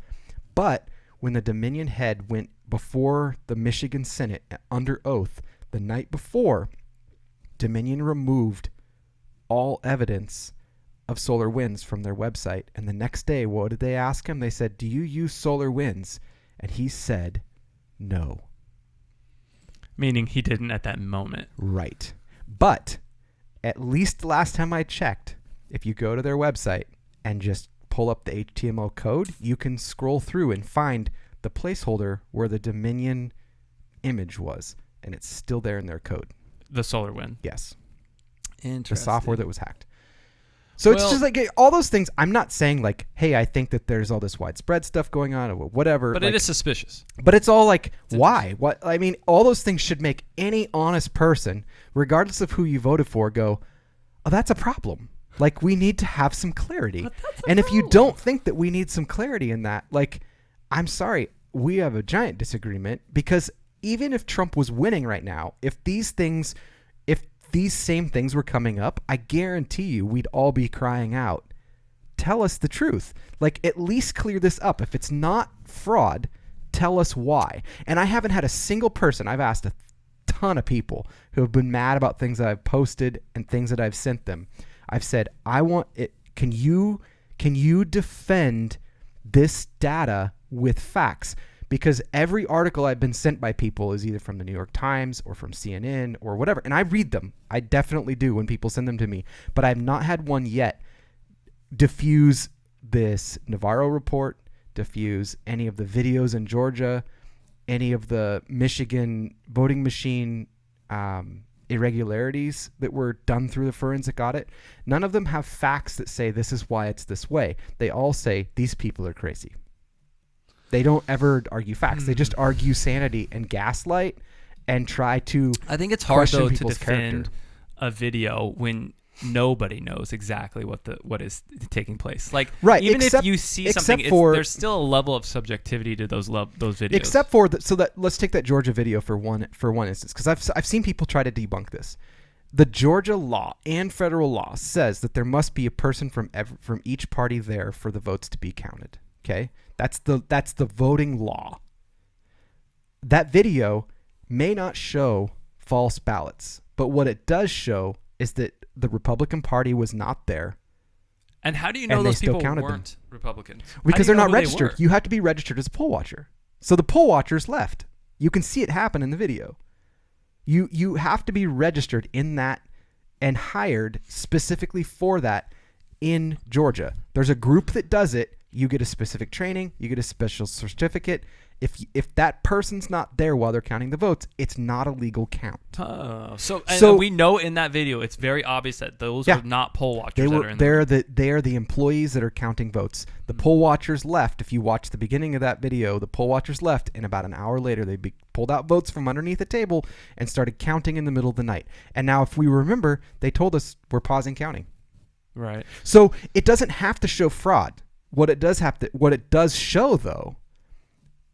But when the Dominion head went before the Michigan Senate under oath the night before, Dominion removed all evidence of SolarWinds from their website. And the next day, what did they ask him? They said, do you use SolarWinds? And he said, no. Meaning he didn't at that moment. Right. But at least the last time I checked, if you go to their website and just pull up the HTML code, you can scroll through and find the placeholder where the Dominion image was, and it's still there in their code. The SolarWinds. Yes. Interesting. The software that was hacked. So it's just like all those things. I'm not saying like, hey, I think that there's all this widespread stuff going on or whatever. But it is suspicious. But it's all like, why? What? I mean, all those things should make any honest person, regardless of who you voted for, go, oh, that's a problem. Like, we need to have some clarity. And if you don't think that we need some clarity in that, like, I'm sorry, we have a giant disagreement, because even if Trump was winning right now, if these same things were coming up, I guarantee you we'd all be crying out, tell us the truth. Like, at least clear this up. If it's not fraud, tell us why. And I haven't had a single person, I've asked a ton of people who have been mad about things that I've posted and things that I've sent them. I've said, I want it. Can you defend this data with facts? Because every article I've been sent by people is either from the New York Times or from CNN or whatever. And I read them. I definitely do when people send them to me. But I've not had one yet diffuse this Navarro report, diffuse any of the videos in Georgia, any of the Michigan voting machine irregularities that were done through the forensic audit. None of them have facts that say this is why it's this way. They all say these people are crazy. They don't ever argue facts. They just argue sanity and gaslight and try to I think it's hard, though, to defend character. a video when nobody knows exactly what is taking place. Like, right, even if you see something, there's still a level of subjectivity to those videos. Except for let's take that Georgia video for one instance, because I've seen people try to debunk this. The Georgia law and federal law says that there must be a person from each party there for the votes to be counted. Okay, that's the voting law. That video may not show false ballots, but what it does show is that the Republican Party was not there. And how do you know those people weren't Republicans? Because they're not registered. You have to be registered as a poll watcher. So the poll watchers left. You can see it happen in the video. You have to be registered in that and hired specifically for that in Georgia. There's a group that does it. You get a specific training. You get a special certificate. If that person's not there while they're counting the votes, it's not a legal count. So we know in that video, it's very obvious that those are not poll watchers. They are the employees that are counting votes. The poll watchers left. If you watch the beginning of that video, the poll watchers left, and about an hour later, they pulled out votes from underneath the table and started counting in the middle of the night. And now, if we remember, they told us we're pausing counting. Right. So it doesn't have to show fraud. What it does show, though,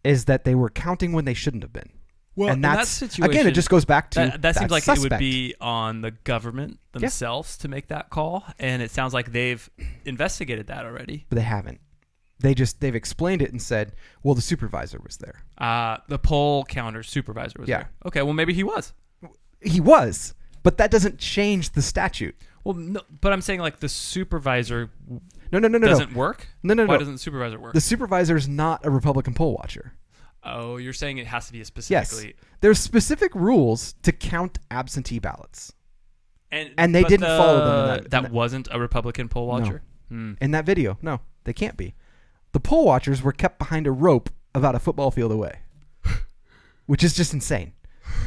is that they were counting when they shouldn't have been. Well, and that situation, again, it just goes back to that seems like suspect. It would be on the government themselves to make that call, and it sounds like they've investigated that already. But they haven't. They've explained it and said, well, the supervisor was there. The poll counter supervisor was there. Okay, well, maybe he was. He was, but that doesn't change the statute. Well, no, but I'm saying like the supervisor No. doesn't work? No. Why doesn't the supervisor work? The supervisor is not a Republican poll watcher. Oh, you're saying it has to be a specifically... Yes. There's specific rules to count absentee ballots. And they didn't follow them. That wasn't a Republican poll watcher? No. In that video, no, they can't be. The poll watchers were kept behind a rope about a football field away, which is just insane.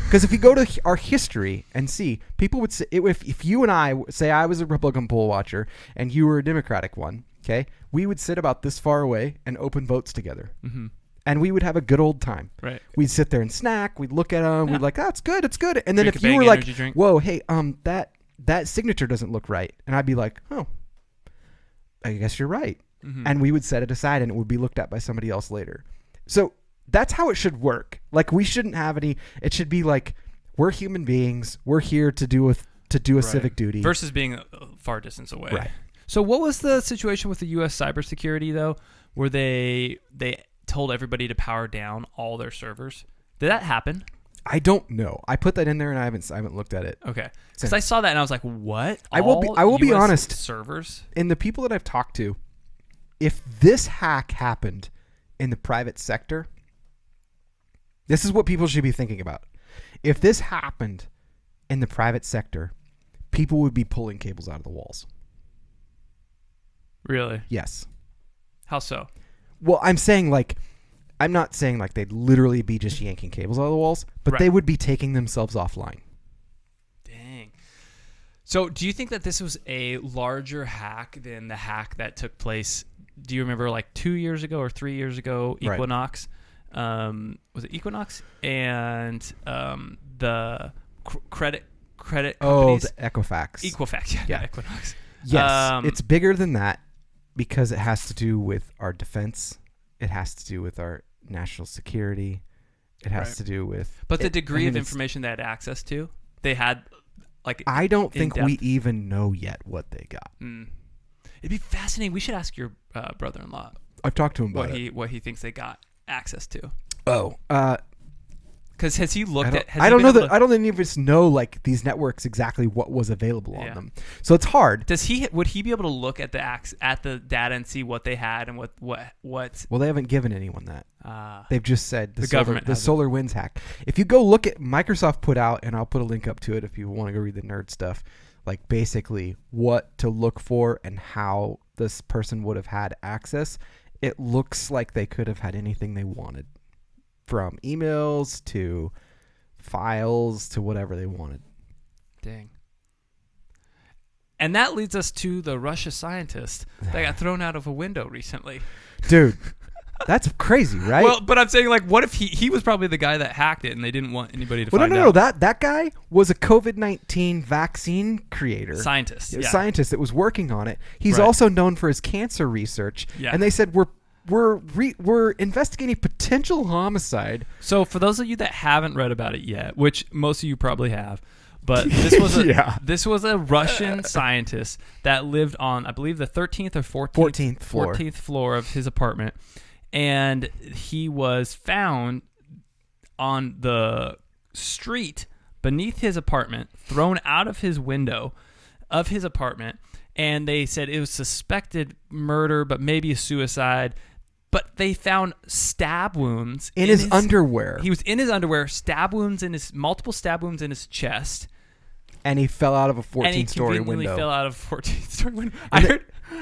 Because if you go to our history and see, people would say, if you and I say I was a Republican poll watcher and you were a Democratic one, okay, we would sit about this far away and open votes together. Mm-hmm. And we would have a good old time. Right. We'd sit there and snack. We'd look at them. We'd like, it's good. And then Drink if you were like, drink. whoa, hey, that signature doesn't look right. And I'd be like, oh, I guess you're right. Mm-hmm. And we would set it aside and it would be looked at by somebody else later. So that's how it should work. Like, we shouldn't have any. It should be like, we're human beings. We're here to do a civic duty versus being a far distance away. Right. So what was the situation with the U.S. cybersecurity though, where they told everybody to power down all their servers? Did that happen? I don't know. I put that in there and I haven't looked at it. Okay, because I saw that and I was like, what? I will be honest. Servers. And the people that I've talked to, if this hack happened in the private sector, this is what people should be thinking about. If this happened in the private sector, people would be pulling cables out of the walls. Really? Yes. How so? Well, I'm not saying like they'd literally be just yanking cables out of the walls, but Right. they would be taking themselves offline. Dang. So do you think that this was a larger hack than the hack that took place? Do you remember like 2 years ago or 3 years ago, Right. Equinox? Was it Equinox? And the credit Oh, companies? the Equifax. Equifax, yeah. Yeah. Equinox. Yes, it's bigger than that because it has to do with our defense. It has to do with our national security. It has Right. to do with... But the degree of it's- information they had access to, they had like... I don't think we in-depth. even know yet what they got. It'd be fascinating. We should ask your brother-in-law I've talked to him about it. what he thinks they got access to. Oh, Because has he looked at? I don't know that. I don't think any of us know like these networks exactly what was available on Yeah. them. So it's hard. Would he be able to look at the data and see what they had and what? Well, they haven't given anyone that. They've just said The government the has it. SolarWinds hack. If you go look at Microsoft put out, and I'll put a link up to it if you want to go read the nerd stuff, like basically what to look for and how this person would have had access. It looks like they could have had anything they wanted, from emails to files to whatever they wanted. Dang. And that leads us to the Russia scientist that got thrown out of a window recently. Dude, that's crazy, right? Well, but I'm saying, like, what if he was probably the guy that hacked it and they didn't want anybody to find no, out? that guy was a COVID-19 vaccine creator. Scientist, yeah. Scientist that was working on it. He's Right. also known for his cancer research. Yeah. And they said we're investigating potential homicide. So for those of you that haven't read about it yet, which most of you probably have, but this was a Yeah. this was a Russian scientist that lived on, I believe, the 13th or 14th floor of his apartment, and he was found on the street beneath his apartment, thrown out of his window of his apartment, and they said it was suspected murder, but maybe a suicide. But they found stab wounds In his underwear. He was in his underwear, multiple stab wounds in his chest. And he fell out of a And he 14-story conveniently window. fell out of a 14th-story window.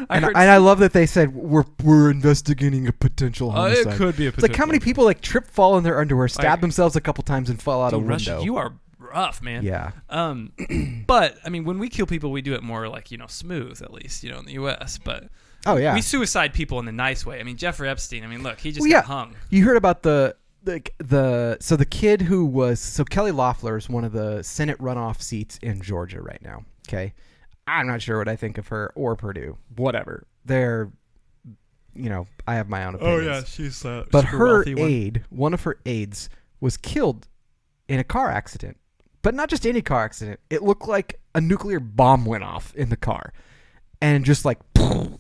And I love that they said we're investigating a potential homicide. it could be a It's like how many people like trip, fall in their underwear, stab Like- themselves a couple times, and fall out a Dude, window. Russia, you are rough, man. Yeah. But I mean, when we kill people, we do it more like, smooth, at least, in the U.S. But Oh yeah. we suicide people in the nice way. I mean, Jeffrey Epstein. I mean, look, he just Yeah. got hung. You heard about the kid who was Kelly Loeffler is one of the Senate runoff seats in Georgia right now. Okay, I'm not sure what I think of her or Purdue. Whatever, they're, I have my own opinions. she's But her aide, one of her aides, was killed in a car accident. But not just any car accident. It looked like a nuclear bomb went off in the car, and just like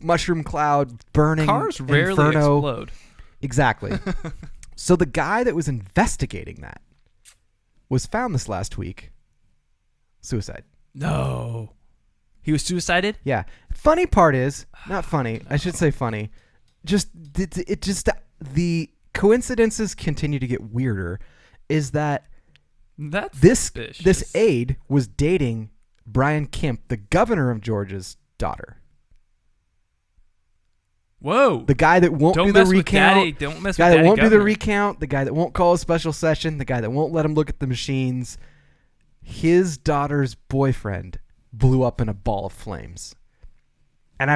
mushroom cloud, burning. Cars rarely inferno. explode. Exactly. So the guy that was investigating that was found this last week. Suicide. No. He was suicided? Yeah. Funny part is, not funny. I should say funny. The coincidences continue to get weirder. Is that That's this suspicious. aide was dating Brian Kemp, the governor of Georgia's daughter. Whoa. The guy that won't Don't do the mess with recount. daddy. Don't mess The guy with that daddy won't do the governor. recount. The guy that won't call a special session. The guy that won't let him look at the machines. His daughter's boyfriend blew up in a ball of flames. And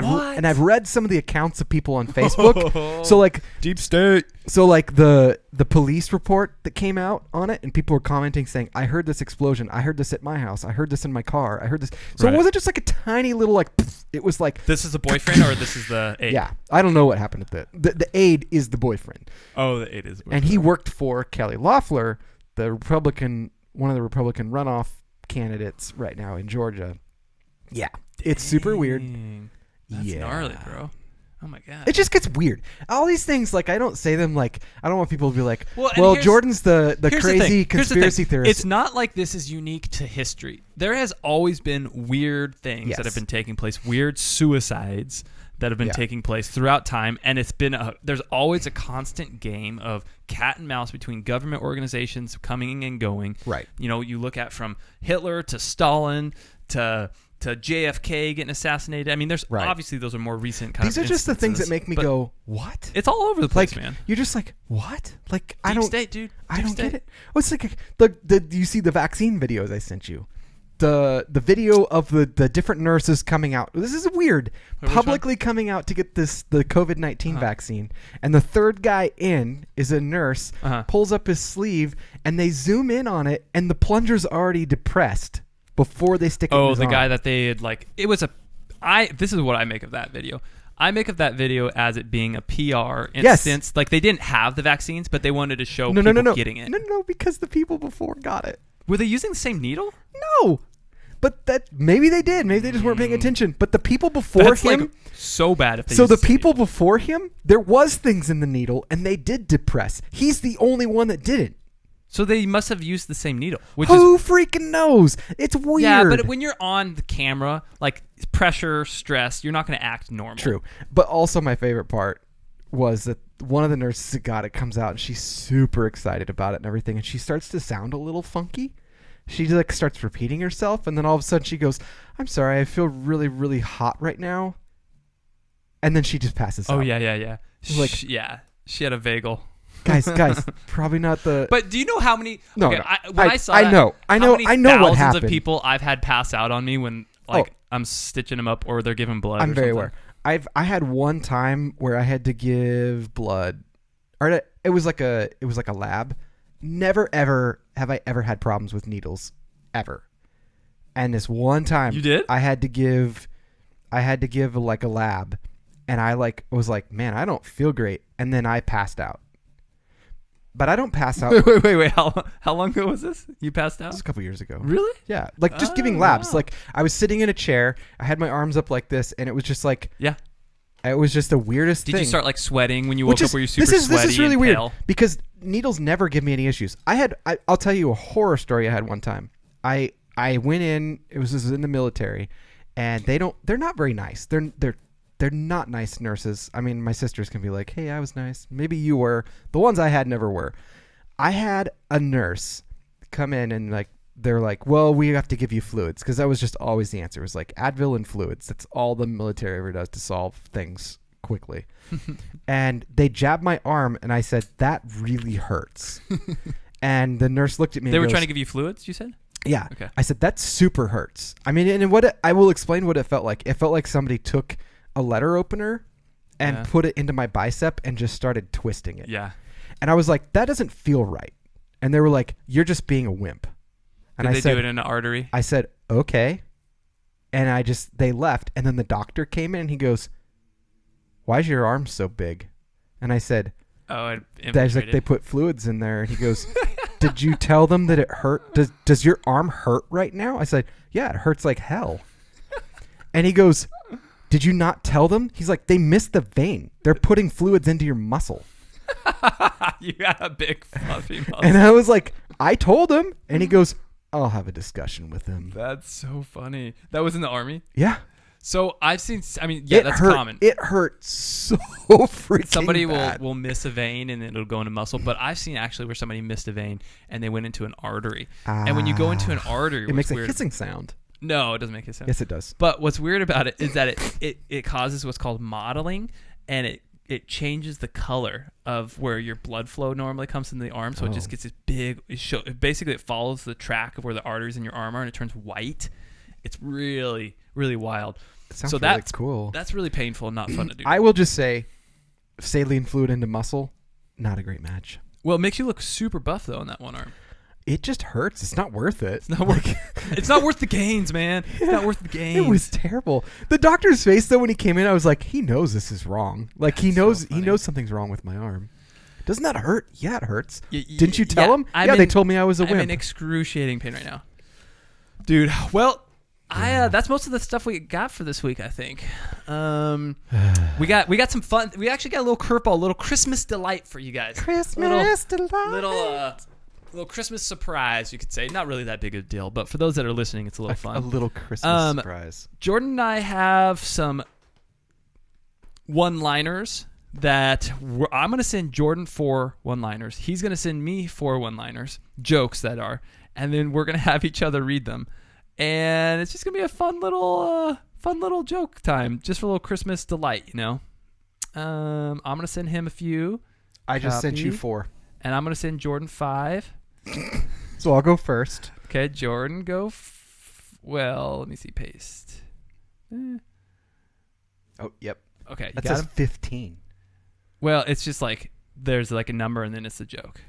I've read some of the accounts of people on Facebook. So like Deep state. So like the police report that came out on it, and people were commenting saying, "I heard this explosion. I heard this at my house. I heard this in my car. I heard this." So Right. it wasn't just like a tiny little like. Pfft, it was like. This is a boyfriend or this is the aide? Yeah, I don't know what happened at the aide is the boyfriend, Oh, the aide is. and he worked for Kelly Loeffler, the Republican, one of the Republican runoff candidates right now in Georgia. Yeah, it's super weird. Dang. That's Yeah. gnarly, bro. Oh my god. It just gets weird. All these things, like, I don't say them like, I don't want people to be like, Well, and well, here's- Jordan's the Here's the crazy thing. Here's the conspiracy thing. theorist. It's not like this is unique to history. There has always been weird things Yes. that have been taking place, weird suicides that have been taking place throughout time, and it's been there's always a constant game of cat and mouse between government organizations coming and going. Right. You know, you look at from Hitler to Stalin to JFK getting assassinated. I mean, there's obviously those are more recent kind These of are just the things that make me go, what? It's all over the place, man. You're just like, what? Like, I Deep don't state, dude. I don't get it. Well, it's like the you see the vaccine videos I sent you. The video of the different nurses coming out. This is weird. Publicly coming out to get the COVID-19 vaccine. And the third guy in is a nurse, pulls up his sleeve, and they zoom in on it, and the plunger's already depressed before they stick it in his arm. Guy that they had, like, it was this is what I make of that video. I make of that video as it being a PR instance. Like, they didn't have the vaccines, but they wanted to show people getting it. No, because the people before got it. Were they using the same needle? No. But that maybe they did. Maybe they just weren't paying attention. But the people before him, like so bad. If they so the people before him, there was things in the needle, and they did depress. He's the only one that didn't. So they must have used the same needle. Who freaking knows? It's weird. Yeah, but when you're on the camera, like pressure, stress, you're not going to act normal. True. But also my favorite part was that one of the nurses that got it comes out, and she's super excited about it and everything, and she starts to sound a little funky. She like starts repeating herself, and then all of a sudden she goes, "I'm sorry, I feel really, really hot right now." And then she just passes out. Oh, yeah. She had a vagal. Guys, probably not the. But do you know how many? No, okay, no. I know how many what happened. Thousands of people I've had pass out on me when I'm stitching them up or they're giving blood. I'm very aware. I had one time where I had to give blood, or it was like a lab. Never ever have I ever had problems with needles, ever. And this one time, you did? I had to give like a lab, and I was like, man, I don't feel great, and then I passed out. But I don't pass out. Wait. How long ago was this? You passed out? This was a couple years ago. Really? Yeah. Like just giving labs. Wow. Like I was sitting in a chair. I had my arms up like this, and it was just like, yeah. It was just the weirdest thing. Did you start like sweating when you woke up? Were you super sweaty? This is really weird pale? Because needles never give me any issues. I'll tell you a horror story I had one time. I went in. This was in the military, and they're not very nice. They're not nice nurses. I mean, my sisters can be like, hey, I was nice. Maybe you were. The ones I had never were. I had a nurse come in and like, they're like, well, we have to give you fluids. Because that was just always the answer. It was like Advil and fluids. That's all the military ever does to solve things quickly. And they jabbed my arm, and I said, that really hurts. And the nurse looked at me. They were trying to give you fluids, you said? Yeah. Okay. I said, that super hurts. I mean, and I will explain what it felt like. It felt like somebody took a letter opener and put it into my bicep and just started twisting it. Yeah. And I was like, that doesn't feel right. And they were like, you're just being a wimp. And Did they do it in an artery? I said, okay. And they left. And then the doctor came in and he goes, why is your arm so big? And I said, they put fluids in there. And he goes, did you tell them that it hurt? Does your arm hurt right now? I said, yeah, it hurts like hell. And he goes, did you not tell them? He's like, they missed the vein. They're putting fluids into your muscle. You got a big fluffy muscle. And I was like, I told him. And he goes, I'll have a discussion with him. That's so funny. That was in the Army? Yeah. So I've seen, that's common. It hurts so freaking Somebody bad. will miss a vein and it'll go into muscle. But I've seen actually where somebody missed a vein and they went into an artery. And when you go into an artery, it makes a hissing sound. No, it doesn't make a sound. Yes, it does. But what's weird about it is that it causes what's called mottling, and it changes the color of where your blood flow normally comes in the arm. So it just gets this big. Basically, it follows the track of where the arteries in your arm are, and it turns white. It's really, really wild. It sounds really cool. That's really painful and not fun to do. I will just say, saline fluid into muscle, not a great match. Well, it makes you look super buff though in that one arm. It just hurts. It's not worth it. It's not worth. It's not worth the gains, man. It's not worth the gains. It was terrible. The doctor's face though when he came in, I was like, he knows this is wrong. Like he knows something's wrong with my arm. Doesn't that hurt? Yeah, it hurts. Didn't you tell him? They told me I was a wimp. I'm in excruciating pain right now, dude. Well, that's most of the stuff we got for this week, I think. We got some fun. We actually got a little curveball, a little Christmas delight for you guys. Christmas delight. Little Christmas surprise, you could say. Not really that big a deal, but for those that are listening, it's a little fun. A little Christmas surprise. Jordan and I have some one-liners that I'm going to send Jordan 4 one-liners. He's going to send me 4 one-liners, jokes that are, and then we're going to have each other read them. And it's just going to be a fun little joke time, just for a little Christmas delight, you know. I'm going to send him a few. I just sent you 4. And I'm going to send Jordan 5. So I'll go first. Okay, Jordan, go. Well, let me see. Paste. Oh, yep. Okay, you That got says him? 15. Well, it's just like there's like a number and then it's a joke.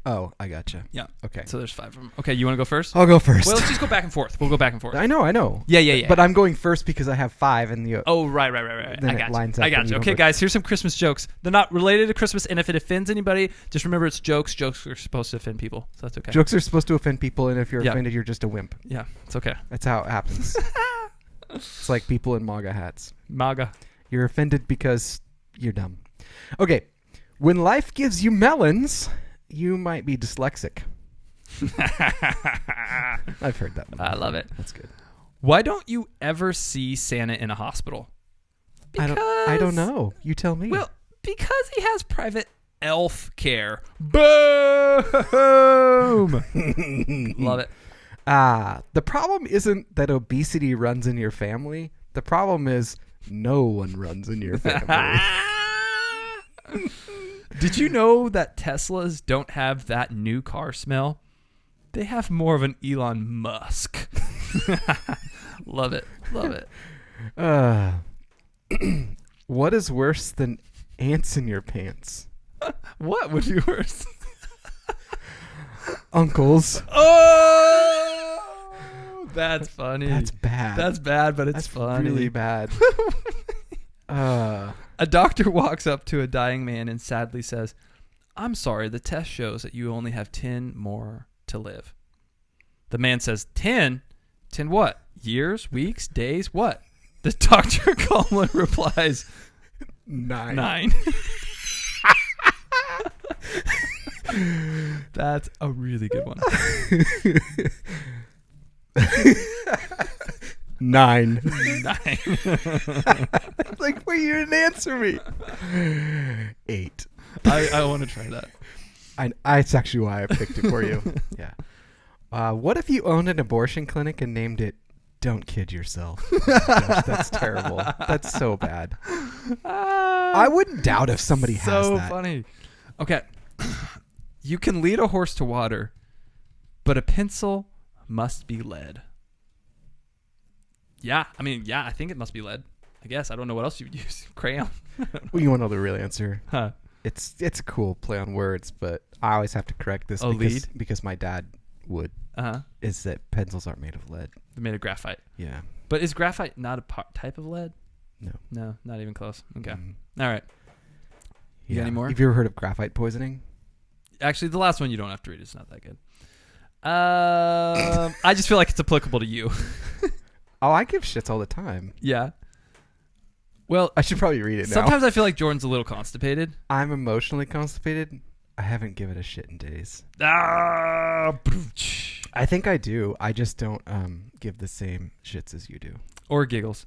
Oh, I gotcha. Yeah. Okay. So there's 5 of them. Okay, you want to go first? I'll go first. Well, let's just go back and forth. We'll go back and forth. I know. Yeah. But I'm going first because I have 5 in the... Oh, right. Then I it got lines you. up I got and you. you Okay, don't- guys, here's some Christmas jokes. They're not related to Christmas, and if it offends anybody, just remember it's jokes. Jokes are supposed to offend people, so that's okay. Jokes are supposed to offend people, and if you're Yeah. offended, you're just a wimp. Yeah, it's okay. That's how it happens. It's like people in MAGA hats. MAGA. You're offended because you're dumb. Okay. When life gives you melons, you might be dyslexic. I've heard that one. I love it. That's good. Why don't you ever see Santa in a hospital? I don't know. You tell me. Well, because he has private elf care. Boom! Love it. The problem isn't that obesity runs in your family. The problem is no one runs in your family. Did you know that Teslas don't have that new car smell? They have more of an Elon Musk. Love it. What is worse than ants in your pants? What would be worse? Uncles. Oh, that's funny. That's bad. That's bad, but it's funny. Really bad. A doctor walks up to a dying man and sadly says, "I'm sorry, the test shows that you only have 10 more to live." The man says, 10? 10 what? Years, weeks, days, what? The doctor calmly replies, 9. That's a really good one. 9. 9. Like, wait, you didn't answer me. 8. I want to try that. It's actually why I picked it for you. Yeah. What if you owned an abortion clinic and named it "Don't Kid Yourself"? Gosh, that's terrible. That's so bad. I wouldn't doubt if somebody has So that. funny. Okay. You can lead a horse to water, but a pencil must be lead. Yeah, I think it must be lead. I guess. I don't know what else you would use. Crayon. Well, you want to know the real answer? Huh. It's a cool play on words, but I always have to correct this lead? because my dad would. Uh-huh. Is that pencils aren't made of lead? They're made of graphite. Yeah. But is graphite not a type of lead? No. No, not even close. Okay. Mm. All right. You got any more? Have you ever heard of graphite poisoning? Actually, the last one you don't have to read. It's not that good. I just feel like it's applicable to you. Oh, I give shits all the time. Yeah. Well, I should probably read it now. sometimes I feel like Jordan's a little constipated. I'm emotionally constipated. I haven't given a shit in days. Ah, I think I do. I just don't give the same shits as you do. or giggles.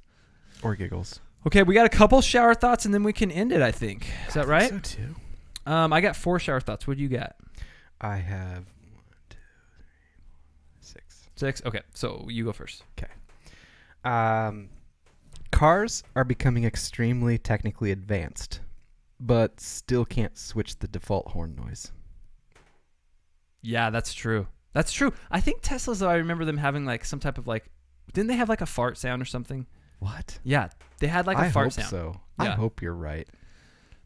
Or giggles. Okay, we got a couple shower thoughts and then we can end it, I think. Is that right? So too. I got 4 shower thoughts. What do you got? I have 1, 2, 3, 4, 6. 6? Okay, so you go first. Okay. Cars are becoming extremely technically advanced, but still can't switch the default horn noise. Yeah, that's true. That's true. I think Teslas, though, I remember them having like some type of like, didn't they have like a fart sound or something? What? Yeah, they had like a I fart hope sound. so. Yeah. I hope you're right.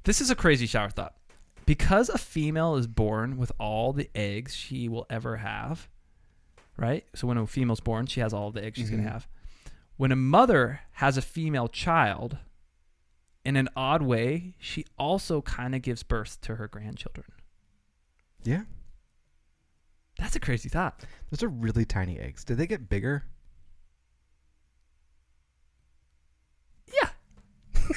This is a crazy shower thought. Because a female is born with all the eggs she will ever have, right? So when a female's born, she has all the eggs she's going to have. When a mother has a female child, in an odd way, she also kind of gives birth to her grandchildren. Yeah. That's a crazy thought. Those are really tiny eggs. Did they get bigger? Yeah.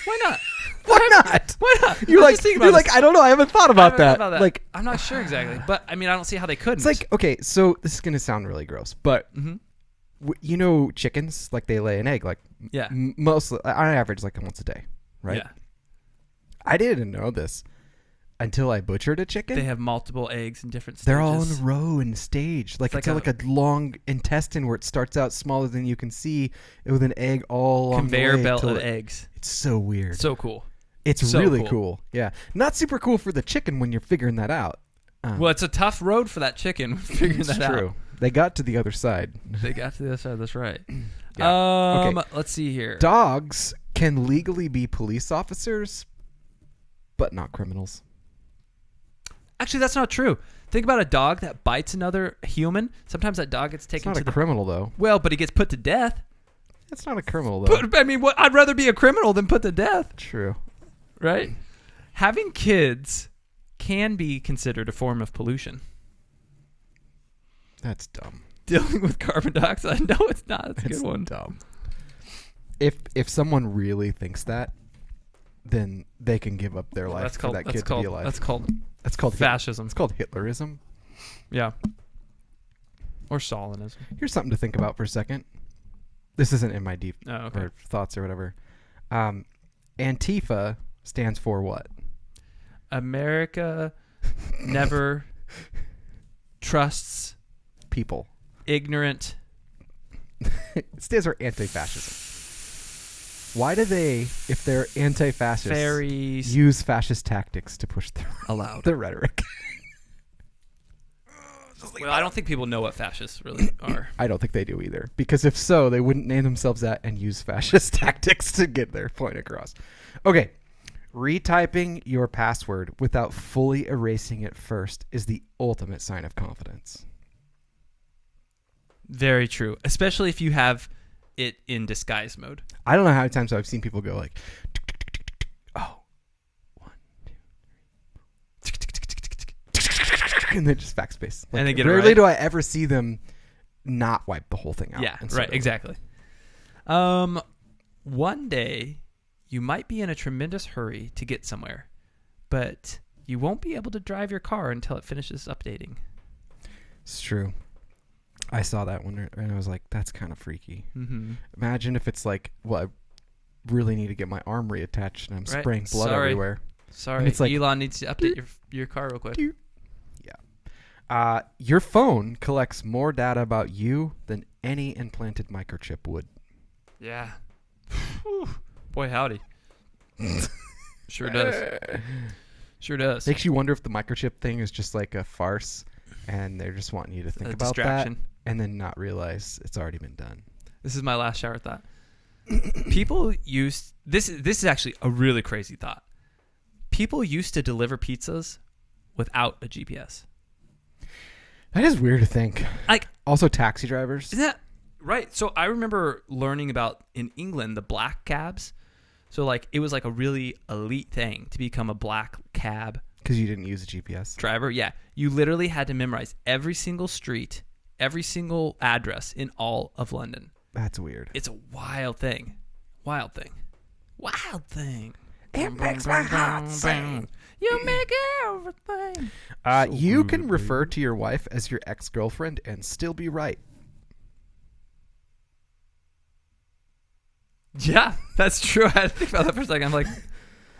Why not? Why not? Why not? You're I'm like, just thinking you're about like, I don't know. I haven't thought this. about I that. haven't thought about Like, I'm not sure exactly, but I mean, I don't see how they couldn't. it's like, okay, so this is going to sound really gross, but you know chickens, like they lay an egg, like yeah, most, on average, like once a day, right? Yeah. I didn't know this until I butchered a chicken. They have multiple eggs in different stages. They're all in a row and stage. Like It's it's like a long intestine where it starts out smaller than you can see with an egg all along the conveyor way belt till of eggs. It's so weird. So cool. It's so really cool. cool. Yeah. Not super cool for the chicken when you're figuring that out. Well, it's a tough road for that chicken figuring It's that true. out. They got to the other side. They got to the other side. That's right. Yeah. Okay. Let's see here. Dogs can legally be police officers, but not criminals. Actually, that's not true. Think about a dog that bites another human. Sometimes that dog gets It's taken not to a the criminal, though. well, but he gets put to death. It's not a criminal, though. But I mean, I'd rather be a criminal than put to death, True. right? Having kids can be considered a form of pollution. That's dumb. Dealing with carbon dioxide? No, it's not. It's a It's good one. dumb. If someone really thinks that, then they can give up their life for that kid to be alive. That's called fascism. fascism. It's called Hitlerism. Yeah. Or Stalinism. Here's something to think about for a second. This isn't in my deep Oh, okay. or thoughts or whatever. Antifa stands for what? America never trusts People. ignorant. It stands for anti-fascism. Why do they, if they're anti-fascist, Fairies use fascist tactics to push allowed. the rhetoric? Well, I don't think people know what fascists really are. I don't think they do either. Because if so, they wouldn't name themselves that and use fascist tactics to get their point across. Okay. Retyping your password without fully erasing it first is the ultimate sign of confidence. Very true. Especially if you have it in disguise mode. I don't know how many times I've seen people go like, oh, 1, 2, 3, and then just backspace. Like, And they get it rarely right. do I ever see them not wipe the whole thing out. Yeah, and start right, over. exactly. One day you might be in a tremendous hurry to get somewhere, but you won't be able to drive your car until it finishes updating. It's true. I saw that one and I was like, that's kind of freaky. Mm-hmm. Imagine if it's like, well, I really need to get my arm reattached and I'm Right. spraying blood Sorry. everywhere. Sorry, And it's like, Elon needs to update your car real quick. Your phone collects more data about you than any implanted microchip would. Yeah. Whew. Boy, howdy. Sure does. Sure does. Makes you wonder if the microchip thing is just like a farce and they're just wanting you to think A about distraction. that and then not realize it's already been done. This is my last shower thought. People used this is actually a really crazy thought. People used to deliver pizzas without a GPS. That is weird to think. Like, Also, taxi drivers. isn't that right? So I remember learning about in England the black cabs. So like it was like a really elite thing to become a black cab Because you didn't use a GPS. driver. Yeah, you literally had to memorize every single street, every single address in all of London. That's weird. It's a wild thing. Wild thing. Wild thing. It makes my heart sing. You make everything. You can refer to your wife as your ex-girlfriend and still be right. Yeah, that's true. I had to think about that for a second. I'm like,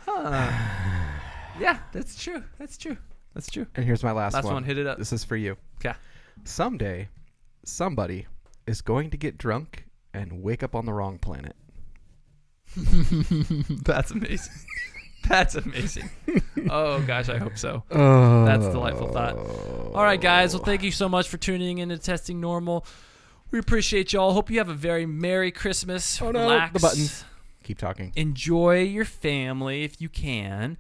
huh. Yeah, that's true. That's true. That's true. And here's my last Last one. one, hit it up. This is for you. Okay. Someday, somebody is going to get drunk and wake up on the wrong planet. That's amazing. That's amazing. Oh, gosh, I hope so. Oh. That's a delightful thought. All right, guys. Well, thank you so much for tuning in to Testing Normal. We appreciate y'all. Hope you have a very Merry Christmas. Oh, no. Relax. The buttons. Keep talking. Enjoy your family if you can.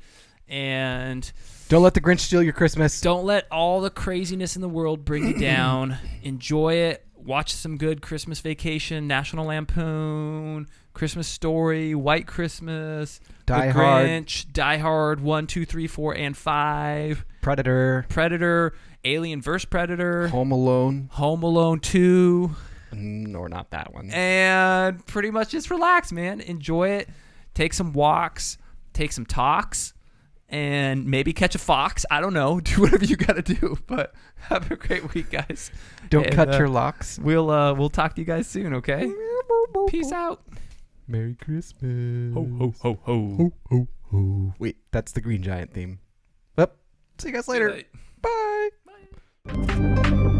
And Don't let the Grinch steal your Christmas. don't let all the craziness in the world bring you down. Enjoy it. Watch some good Christmas Vacation, National Lampoon, Christmas Story, White Christmas, Die The Hard. Grinch, Die Hard 1, 2, 3, 4, and 5, Predator. Predator, Alien vs. Predator, Home Alone. Home Alone 2, Or not that one. and pretty much just relax, man. Enjoy it. Take some walks, take some talks, and maybe catch a fox. I don't know. Do whatever you got to do, but have a great week, guys. Don't And, cut your locks. We'll talk to you guys soon, okay? Peace out. Merry Christmas. Ho, ho, ho, ho. Ho, ho, Ooh, wait, that's the Green Giant theme. Up. See you guys later. Too late. Bye. Bye.